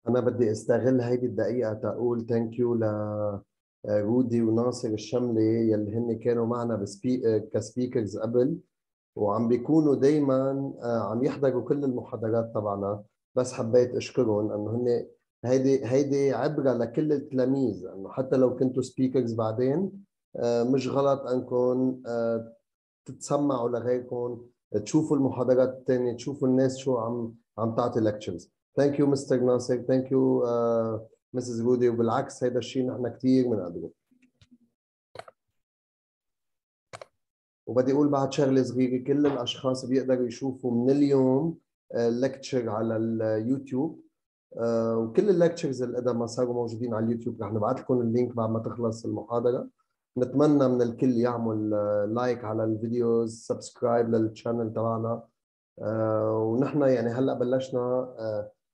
أنا بدي أستغل هيدي الدقيقة تقول ثانك يو لرودي وناصر الشملي يلي هن كانوا معنا كسبيكرز قبل، وعم بيكونوا دايما عم يحضروا كل المحاضرات تبعنا. بس حبيت أشكرهم إنه هن هيدي عبرة لكل التلاميذ، إنه حتى لو كنتوا سبيكرز بعدين مش غلط إنكم تتسمعوا لغيركم، تشوفوا المحاضرات الثانية، تشوفوا الناس شو عم تعطي lectures. ثانك يو مستر ناصر، ثانك يو مسز رودي، وبالعكس هذا الشيء نحن كثير بنقدره. وبدي اقول بعد شغله صغيره، كل الاشخاص بيقدروا يشوفوا من اليوم ليكتشر على اليوتيوب، وكل الليكتشرز اللي قدما صاروا موجودين على اليوتيوب رح نبعث لكم اللينك بعد ما تخلص المحاضره. نتمنى من الكل يعمل لايك على الفيديوز، سبسكرايب للشانل تبعنا، ونحن يعني هلا بلشنا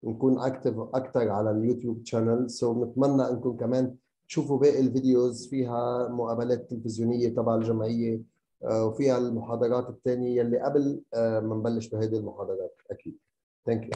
نكون اكتف اكثر على اليوتيوب شانل، سو بنتمنى انكم كمان تشوفوا باقي الفيديوز، فيها مقابلات تلفزيونيه تبع الجمعيه، وفيها المحاضرات الثانيه يلي قبل ما نبلش بهيدي المحاضرات اكيد. ثانك يو.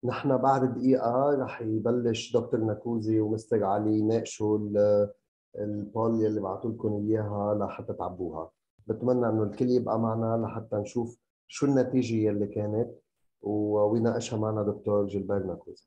نحن بعد دقيقة رح يبلش دكتور ناكوزي ومستر علي يناقشوا البول اللي بعثوا لكم إياها لحتى تعبوها. بتمنى إنه الكل يبقى معنا لحتى نشوف شو النتيجة اللي كانت ويناقشها معنا دكتور جيلبert ناكوزي.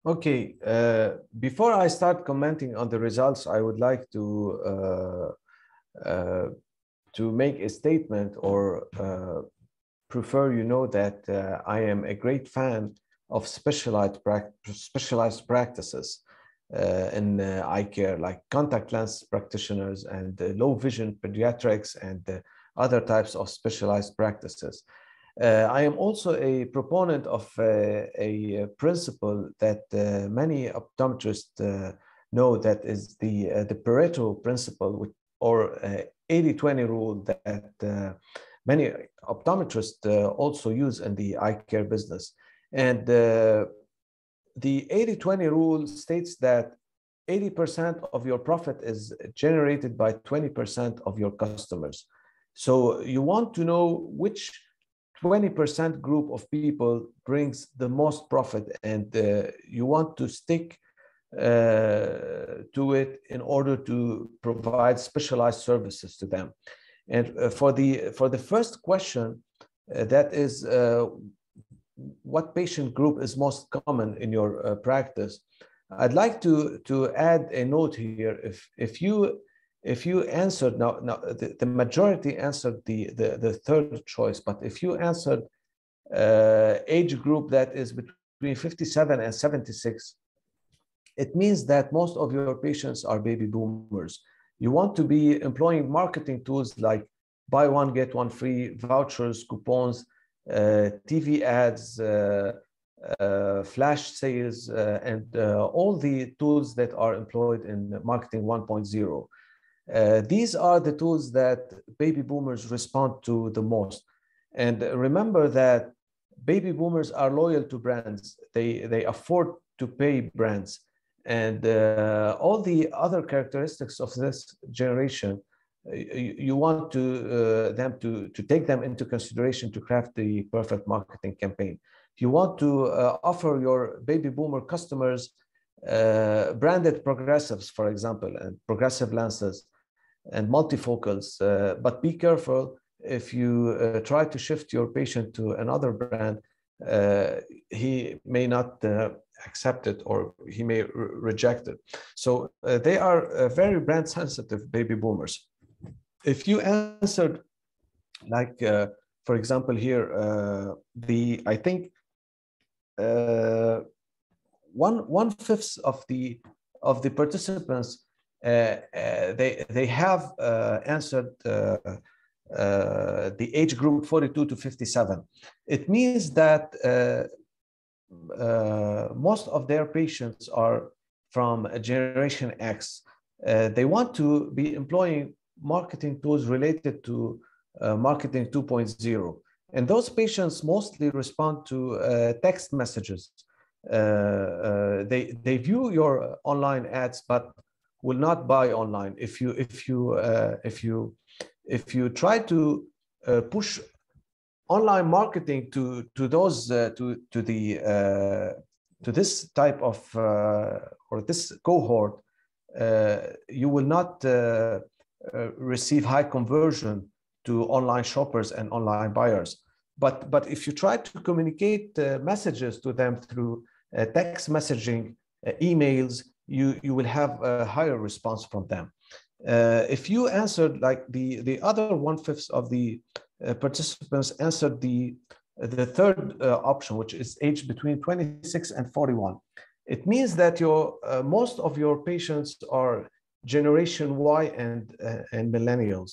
Okay, before I start commenting on the results, I would like to make a statement or prefer you know that I am a great fan of specialized practices in eye care, like contact lens practitioners and low vision pediatrics and other types of specialized practices. I am also a proponent of a principle that many optometrists know, that is the Pareto Principle, or 80-20 rule that many optometrists also use in the eye care business. And the 80-20 rule states that 80% of your profit is generated by 20% of your customers. So you want to know which 20% group of people brings the most profit, and you want to stick to it in order to provide specialized services to them. And for the first question, that is what patient group is most common in your practice, I'd like to add a note here. If you answered, now the majority answered the third choice, but if you answered age group that is between 57 and 76, it means that most of your patients are baby boomers. You want to be employing marketing tools like buy one, get one free, vouchers, coupons, TV ads, flash sales, and all the tools that are employed in marketing 1.0. These are the tools that baby boomers respond to the most. And remember that baby boomers are loyal to brands. They afford to pay brands. And all the other characteristics of this generation, you want them to take them into consideration to craft the perfect marketing campaign. You want to offer your baby boomer customers branded progressives, for example, and progressive lenses and multifocals, but be careful. If you try to shift your patient to another brand, he may not accept it, or he may reject it. So they are very brand sensitive baby boomers. If you answered, like for example here, I think 1/5 of the participants, they have answered the age group 42 to 57. It means that most of their patients are from Generation X. They want to be employing marketing tools related to marketing 2.0. And those patients mostly respond to text messages. They view your online ads, but will not buy online. If you try to push online marketing to this type of or this cohort, you will not receive high conversion to online shoppers and online buyers. But if you try to communicate messages to them through text messaging, emails, you will have a higher response from them. If you answered like the other 1/5 of the participants answered the third option, which is age between 26 and 41, it means that most of your patients are Generation Y and millennials.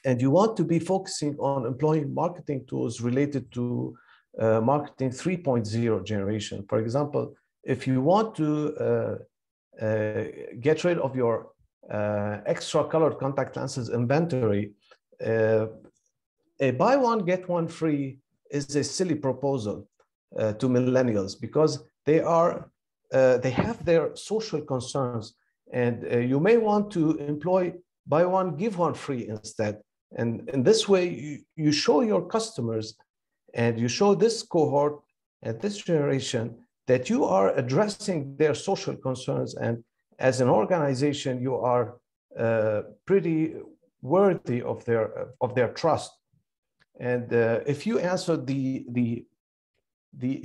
And you want to be focusing on employing marketing tools related to marketing 3.0 generation. For example, if you want to get rid of your extra colored contact lenses inventory, a buy one, get one free is a silly proposal to millennials, because they have their social concerns, and you may want to employ buy one, give one free instead. And in this way, you show your customers and you show this cohort and this generation that you are addressing their social concerns, and as an organization, you are pretty worthy of their trust. And if you answer the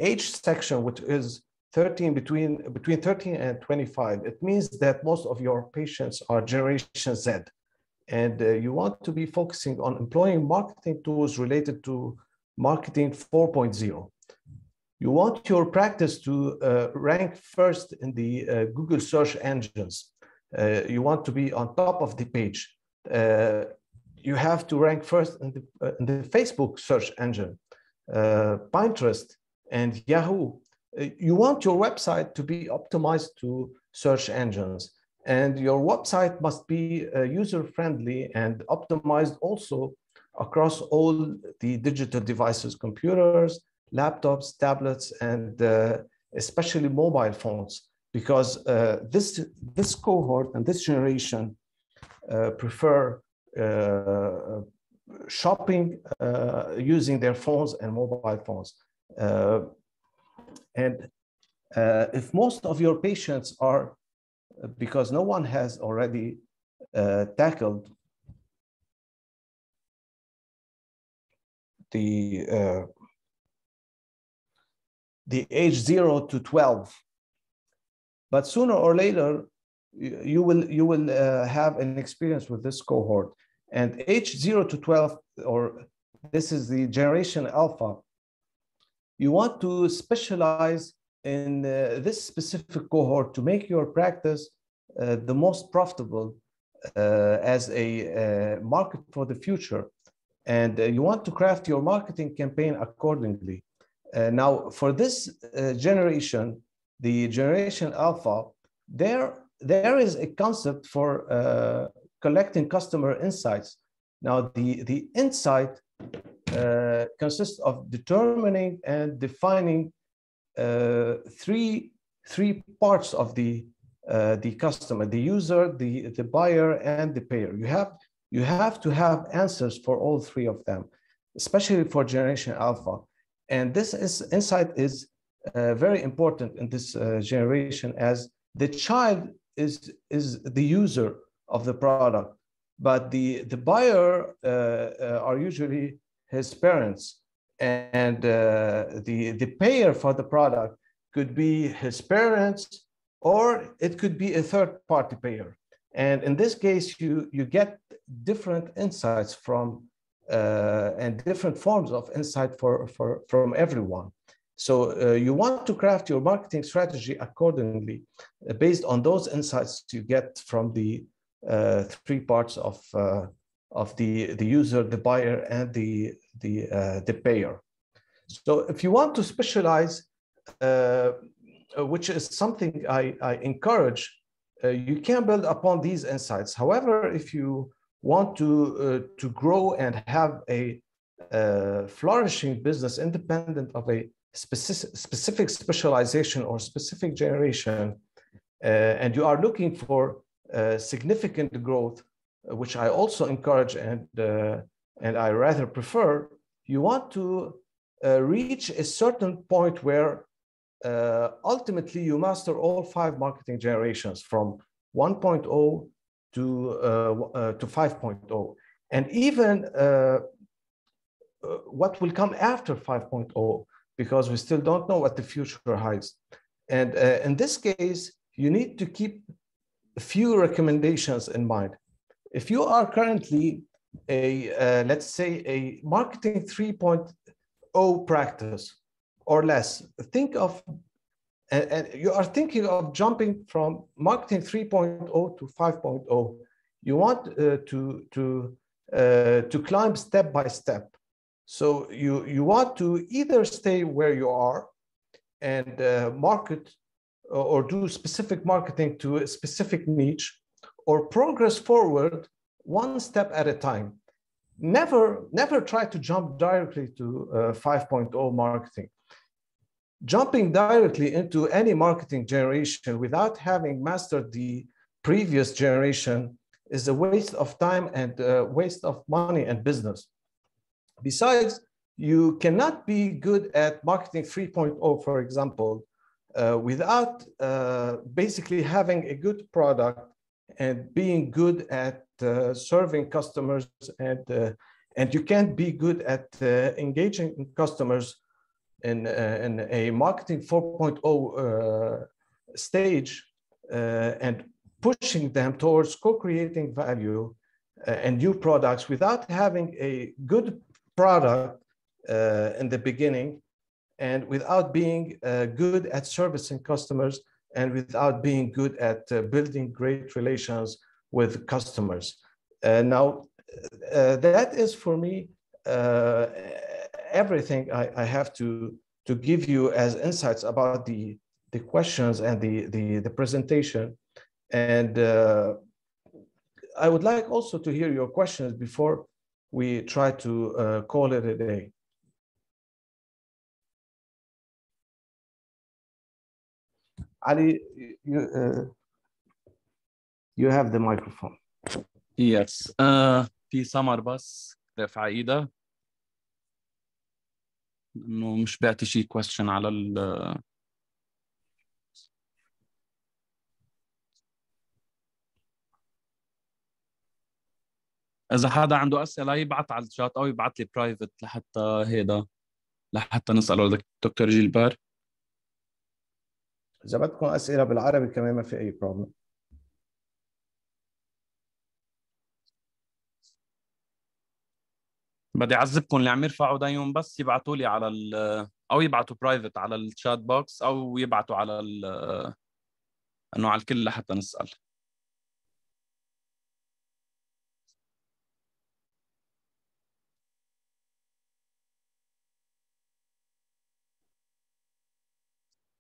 age section, which is between 13 and 25, it means that most of your patients are Generation Z. And you want to be focusing on employing marketing tools related to marketing 4.0. You want your practice to rank first in the Google search engines. You want to be on top of the page. You have to rank first in the Facebook search engine, Pinterest, and Yahoo. You want your website to be optimized to search engines. And your website must be user-friendly and optimized also across all the digital devices, computers, laptops, tablets, and especially mobile phones, because this cohort and this generation prefer shopping using their phones and mobile phones. And if most of your patients are, because no one has already tackled the age 0 to 12, but sooner or later you will have an experience with this cohort. And age 0 to 12, or this is the Generation Alpha, you want to specialize in this specific cohort to make your practice the most profitable as a market for the future. And you want to craft your marketing campaign accordingly. Now, for this generation, the Generation Alpha, there is a concept for collecting customer insights. Now, the insight consists of determining and defining three parts of the customer: the user, the buyer, and the payer. You have to have answers for all three of them, especially for Generation Alpha. And this insight is very important in this generation, as the child is the user of the product, but the buyer are usually his parents, and the payer for the product could be his parents, or it could be a third-party payer. And in this case, you get different insights from and different forms of insight from everyone. So you want to craft your marketing strategy accordingly based on those insights you get from the three parts of the user, the buyer, and the payer. So if you want to specialize, which is something I encourage, you can build upon these insights. However, if you want to grow and have a flourishing business independent of a specific specialization or specific generation, and you are looking for significant growth, which I also encourage and I rather prefer, you want to reach a certain point where ultimately you master all 5 marketing generations from 1.0 to 5.0, and even what will come after 5.0, because we still don't know what the future hides. And in this case, you need to keep a few recommendations in mind. If you are currently let's say a marketing 3.0 practice or less, think of, and you are thinking of jumping from marketing 3.0 to 5.0. You want to climb step by step. So you want to either stay where you are and market or do specific marketing to a specific niche, or progress forward one step at a time. Never try to jump directly to 5.0 marketing. Jumping directly into any marketing generation without having mastered the previous generation is a waste of time and a waste of money and business. Besides, you cannot be good at marketing 3.0, for example, without basically having a good product and being good at serving customers, and you can't be good at engaging customers in a marketing 4.0 stage and pushing them towards co-creating value and new products without having a good product in the beginning, and without being good at servicing customers, and without being good at building great relations with customers. Now, that is for me everything I have to give you as insights about the questions and the presentation. And I would like also to hear your questions before we try to call it a day. Ali, you have the microphone. Yes. في سمر بس رافع ايدها انه مش بعطي شيء question على اذا حدا عنده اسئله يبعث على الشات او يبعث لي برايفت لحتى نساله دكتور جيلبر. اذا بدكم اسئله بالعربي كمان ما في اي بروبلم. بدي اعذبكم اللي عم يرفعوا دايم بس يبعثوا لي على او يبعثوا برايفت على الشات بوكس او يبعثوا على انه على الكل لحتى نسال.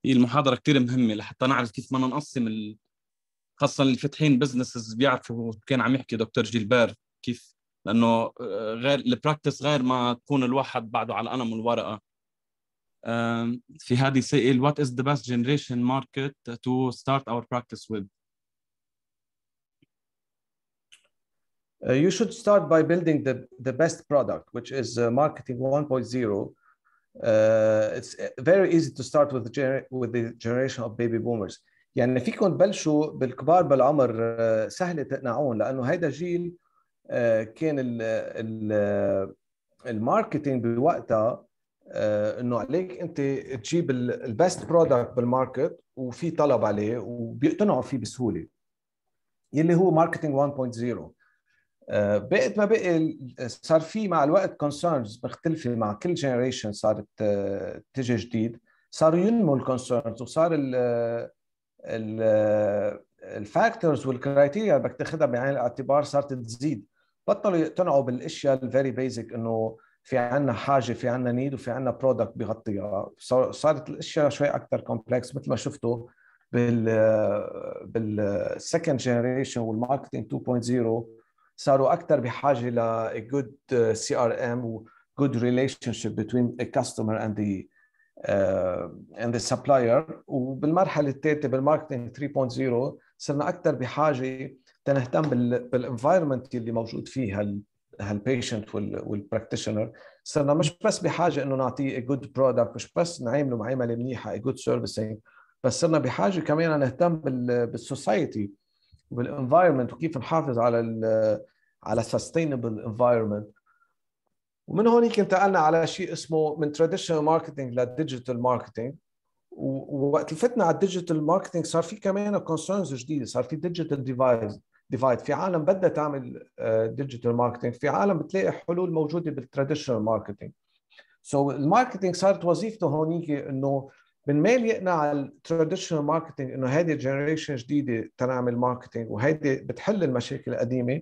هي المحاضرة كتير مهمة لحتى نعرف كيف بدنا نقسم خاصة اللي فاتحين بزنسز بيعرفوا كان عم يحكي دكتور جيلبير كيف، لأنه غير البراكتس غير ما تكون الواحد بعده على القلم والورقة. في هذه سائل what is the best generation market to start our practice with? You should start by building the best product, which is marketing 1.0. It's very easy to start with the generation of baby boomers. يعني فيكم تبلشوا بالكبار بالعمر، سهل تقنعون، لأنه هيدا جيل كان الماركتينج بوقتها إنه عليك أنت تجيب البست برودكت بالماركت وفي طلب عليه وبيقتنعوا فيه بسهولة، يلي هو ماركتينج 1.0. بقت ما بقي صار في مع الوقت كونسيرنز مختلفه مع كل جنريشن صارت تجي جديد، صاروا ينموا الكونسيرنز، وصار الفاكتورز والكرايتيريا اللي بدك تاخذها بعين الاعتبار صارت تزيد. بطلوا يقتنعوا بالاشياء الفيري بيزك انه في عندنا حاجه، في عندنا نيد، وفي عندنا برودكت بيغطيها. صارت الاشياء شوي اكثر كومبلكس مثل ما شفتوا بالسكند جنريشن والماركتينج 2.0. صاروا أكثر بحاجة ل good CRM و good relationship between a customer and the supplier. وبالمرحلة الثالثة بالماركتينج 3.0 صرنا أكثر بحاجة تنهتم بالenvironment اللي موجود فيه هالبيشنت والبراكتيشنر. صرنا مش بس بحاجة إنه نعطيه a good product، مش بس نعمله معاملة منيحة a good servicing، بس صرنا بحاجة كمان نهتم بالسوسايتي بالenvironment وكيف نحافظ على sustainable environment. ومن هونيك انتقلنا على شيء اسمه من traditional marketing لdigital marketing. ووقت لفتنا على الديجيتال ماركتينج صار في كمان كونسيرنز جديده، صار في ديجيتال ديفايد، في عالم بدها تعمل ديجيتال ماركتينج، في عالم بتلاقي حلول موجوده بالتراديشنال ماركتينج. سو الماركتينج صارت وظيفته هونيك انه بنميل يقنع التراديشنال ماركتينج انه هذه جنريشن جديده تنعمل ماركتينج وهيدي بتحل المشاكل القديمه،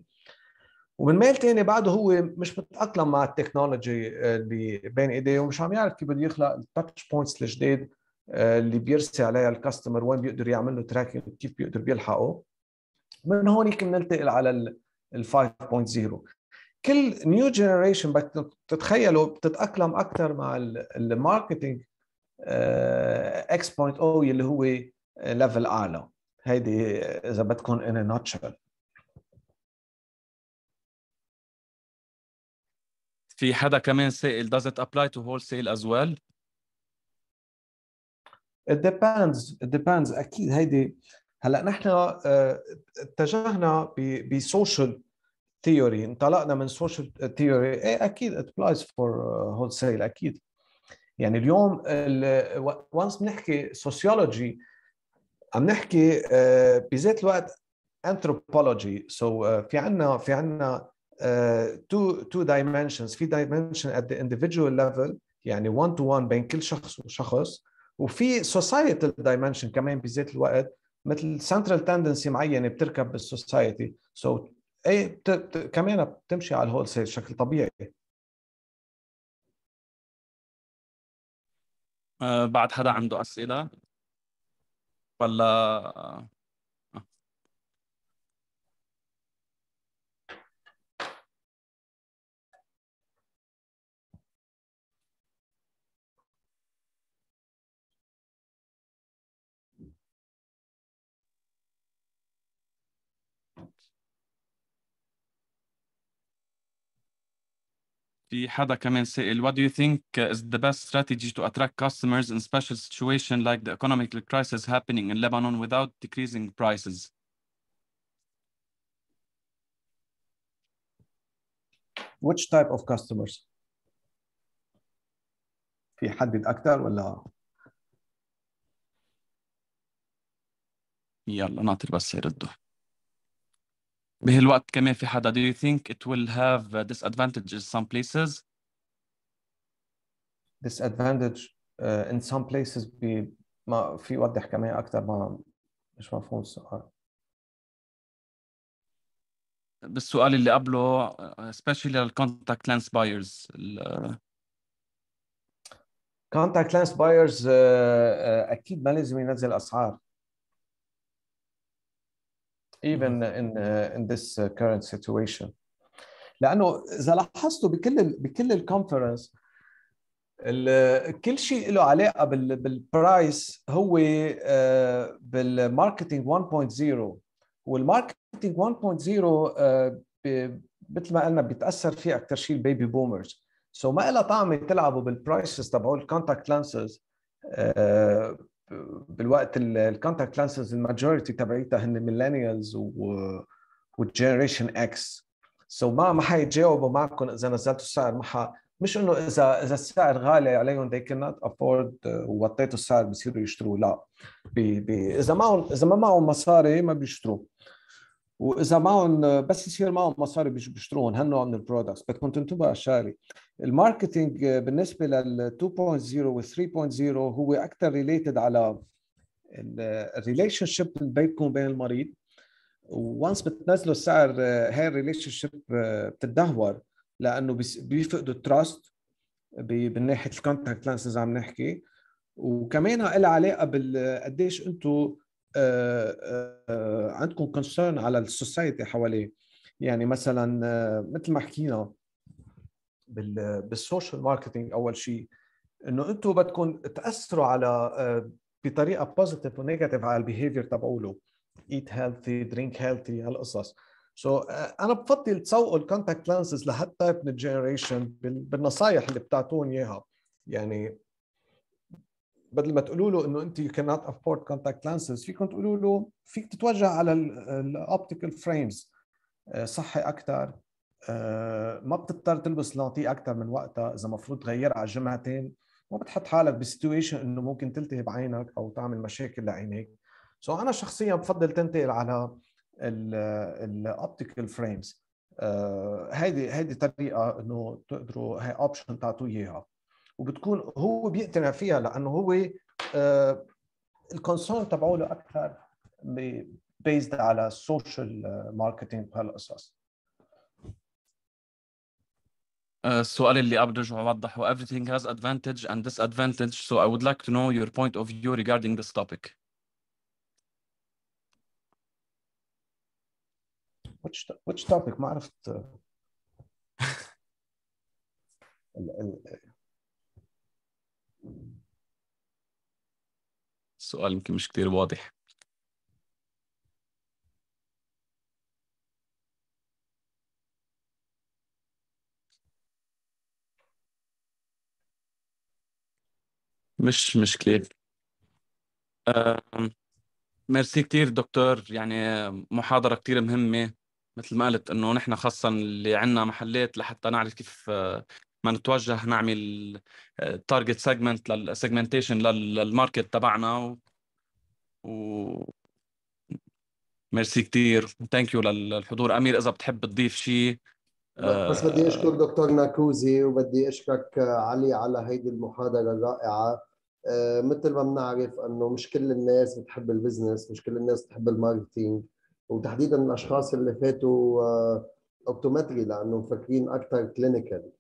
ومن ميل تاني بعده هو مش متأقلم مع التكنولوجي اللي بين ايديه ومش عم يعرف كيف بده يخلق التاتش بوينتس الجديد اللي بيرسي عليها الكاستمر، وين بيقدر يعمل له تراكنج وكيف بيقدر بيلحقه. من هونيك بننتقل على ال 5.0. كل نيو جنريشن بدك تتخيلوا بتتأقلم اكثر مع الماركتينج X.0 اللي هو ليفل اعلى. هيدي اذا بدكم in a nutshell. في حدا كمان سائل does it apply to wholesale as well؟ It depends اكيد. هيدي هلا نحن اتجهنا بسوشيال ثيوري، انطلقنا من سوشيال ثيوري، ايه اكيد it applies for wholesale اكيد. يعني اليوم وانس بنحكي سوسيولوجي عم نحكي بذات الوقت anthropology. سو في عندنا two dimensions. في dimension at the individual level يعني one to one بين كل شخص وشخص، وفي societal dimension كمان بذات الوقت مثل central tendency معينه بتركب بالسوسايتي. سو ايه كمان بتمشي على الهول سيل بشكل طبيعي. بعد حدا عنده اسئله ولا؟ في حدا كمان سائل what do you think is the best strategy to attract customers in special situation like the economic crisis happening in Lebanon without decreasing prices? Which type of customers؟ في حدد أكثر ولا؟ يلا ناطر بس يردوا. بهالوقت كمان في حدا do you think it will have disadvantages some places؟ disadvantage in some places ما في وضح كمان أكثر، ما مش مفهوم السؤال. بالسؤال اللي قبله especially للcontact lens buyers. contact lens buyers أكيد ما لازم ينزل أسعار even in this current situation. لأنه إذا لاحظتوا بكل الكونفرنس كل شيء له علاقة بالبرايس هو بالماركتينج 1.0. والماركتينج 1.0 مثل ما قلنا بيتأثر فيه أكثر شيء البيبي بومرز. سو ما لها طعمة تلعبوا بالبرايسز تبعوا الكونتاكت لانسز بالوقت الكونتاكت لانسز الماجوريتي تبعيتها هن ميلينيالز والجنريشن اكس. سو ما حيتجاوبوا معكم اذا نزلتوا السعر. مش انه اذا السعر غالي عليهم they cannot afford ووطيتوا السعر بيصيروا يشتروه، لا. اذا ما معهم مصاري ما بيشتروه، واذا معهم بس يصير معهم مصاري بيشتروهم هالنوع من البرودكتس. بدكم تنتبهوا على الشغله. الماركتينج بالنسبه لل 2.0 وال 3.0 هو اكثر ريليتد على الريليشن شيب بينكم وبين المريض. وانس بتنزلوا السعر هاي الريليشن شيب بتتدهور لانه بيفقدوا التراست من ناحيه الكونتاكت لانسز عم نحكي. وكمان لها علاقه بالقديش انتم عندكم كونسيرن على السوسايتي حواليه. يعني مثلا مثل ما حكينا بالسوشيال ماركتينج اول شيء انه انتم بدكم تاثروا على بطريقه بوزيتيف ونيجاتيف على البيهيفير تبعوله. eat healthy drink healthy هالقصص. انا بفضل تسوقوا الكونتاكت لانسز لهالتايب من الجنريشن بالنصايح اللي بتعطون اياها. يعني بدل ما تقولوا له انه انت you cannot afford contact lenses فيكم تقولوا له فيك تتوجه على الاوبتيكال فريمز صحي اكثر. ما بتضطر تلبس لانتي اكثر من وقتها اذا مفروض تغيرها على جمعتين ما بتحط حالك بسيتويشن انه ممكن تلتهب عينك او تعمل مشاكل لعينيك. انا شخصيا بفضل تنتقل على الاوبتيكال فريمز. هيدي طريقه انه تقدروا، هي اوبشن تعطوه اياها، وبتكون هو بيقتنع فيها لانه هو الكونسيرن تبعه له اكثر بيزد على السوشيال ماركتينج بهالقصص. السؤال اللي أرجع أوضحه: everything has advantage and disadvantage, so I would like to know your point of view regarding this topic. which topic؟ ما عرفت. السؤال يمكن مش كتير واضح. مش كلير. ميرسي كتير دكتور، يعني محاضرة كتير مهمة. مثل ما قلت إنه نحن خاصة اللي عنا محلات لحتى نعرف كيف ما نتوجه نعمل تارجت سيجمنت للسيجمنتيشن للماركت تبعنا. و ميرسي كتير، ثانك يو للحضور. أمير إذا بتحب تضيف شيء. بس بدي اشكر دكتور ناكوزي، وبدي اشكرك علي على هيدي المحاضرة الرائعة. مثل ما بنعرف انه مش كل الناس بتحب البزنس، مش كل الناس بتحب الماركتينج، وتحديدا الاشخاص اللي فاتوا اوبتومتري لانه مفكرين اكثر كلينيكال.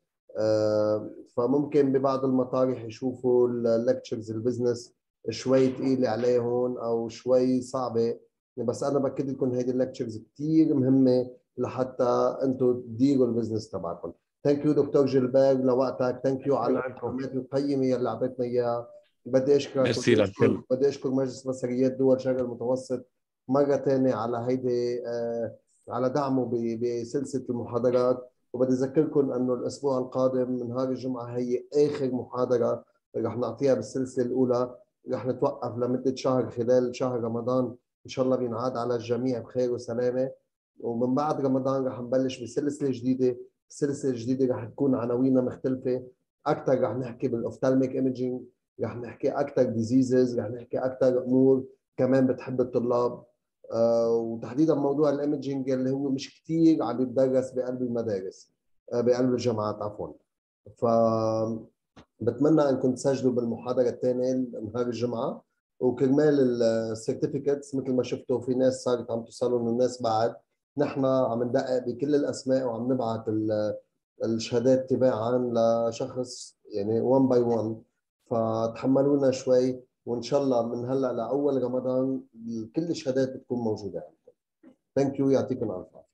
فممكن ببعض المطارح يشوفوا اللكتشرز البزنس شوي ثقيله عليهم او شوي صعبه، بس انا باكد لكم هيدي اللكتشرز كثير مهمه لحتى انتم تديروا البزنس تبعكم. ثانك يو دكتور جيلبير لوقتك، ثانك يو على المعلومات القيمه اللي اعطيتنا اياها. بدي اشكرك، بدي اشكر مجلس بصريات دول شرق المتوسط مره ثانيه على هيدي على دعمه بسلسله المحاضرات. وبدي اذكركم انه الاسبوع القادم من نهار الجمعه هي اخر محاضره رح نعطيها بالسلسله الاولى. رح نتوقف لمده شهر خلال شهر رمضان، ان شاء الله بينعاد على الجميع بخير وسلامه. ومن بعد رمضان رح نبلش بسلسله جديده. السلسله الجديده رح تكون عناوينها مختلفه اكثر، رح نحكي بالاوفتالميك ايمجينج، رح نحكي اكثر ديزيزز، رح نحكي اكثر امور كمان بتحب الطلاب. وتحديدا موضوع الايمجينج اللي هو مش كثير عم يتدرس بقلب المدارس، بقلب الجامعات عفوا. ف بتمنى انكم تسجلوا بالمحاضره الثانيه نهار الجمعه. وكرمال السيرتيفيكتس مثل ما شفتوا في ناس صارت عم توصلهم الناس بعد، نحن عم ندقق بكل الاسماء وعم نبعث الشهادات تباعا لشخص يعني 1 باي 1. فتحملونا شوي، وان شاء الله من هلا لاول رمضان كل الشهادات بتكون موجوده عندكم. ثانك يو، يعطيكم العافيه.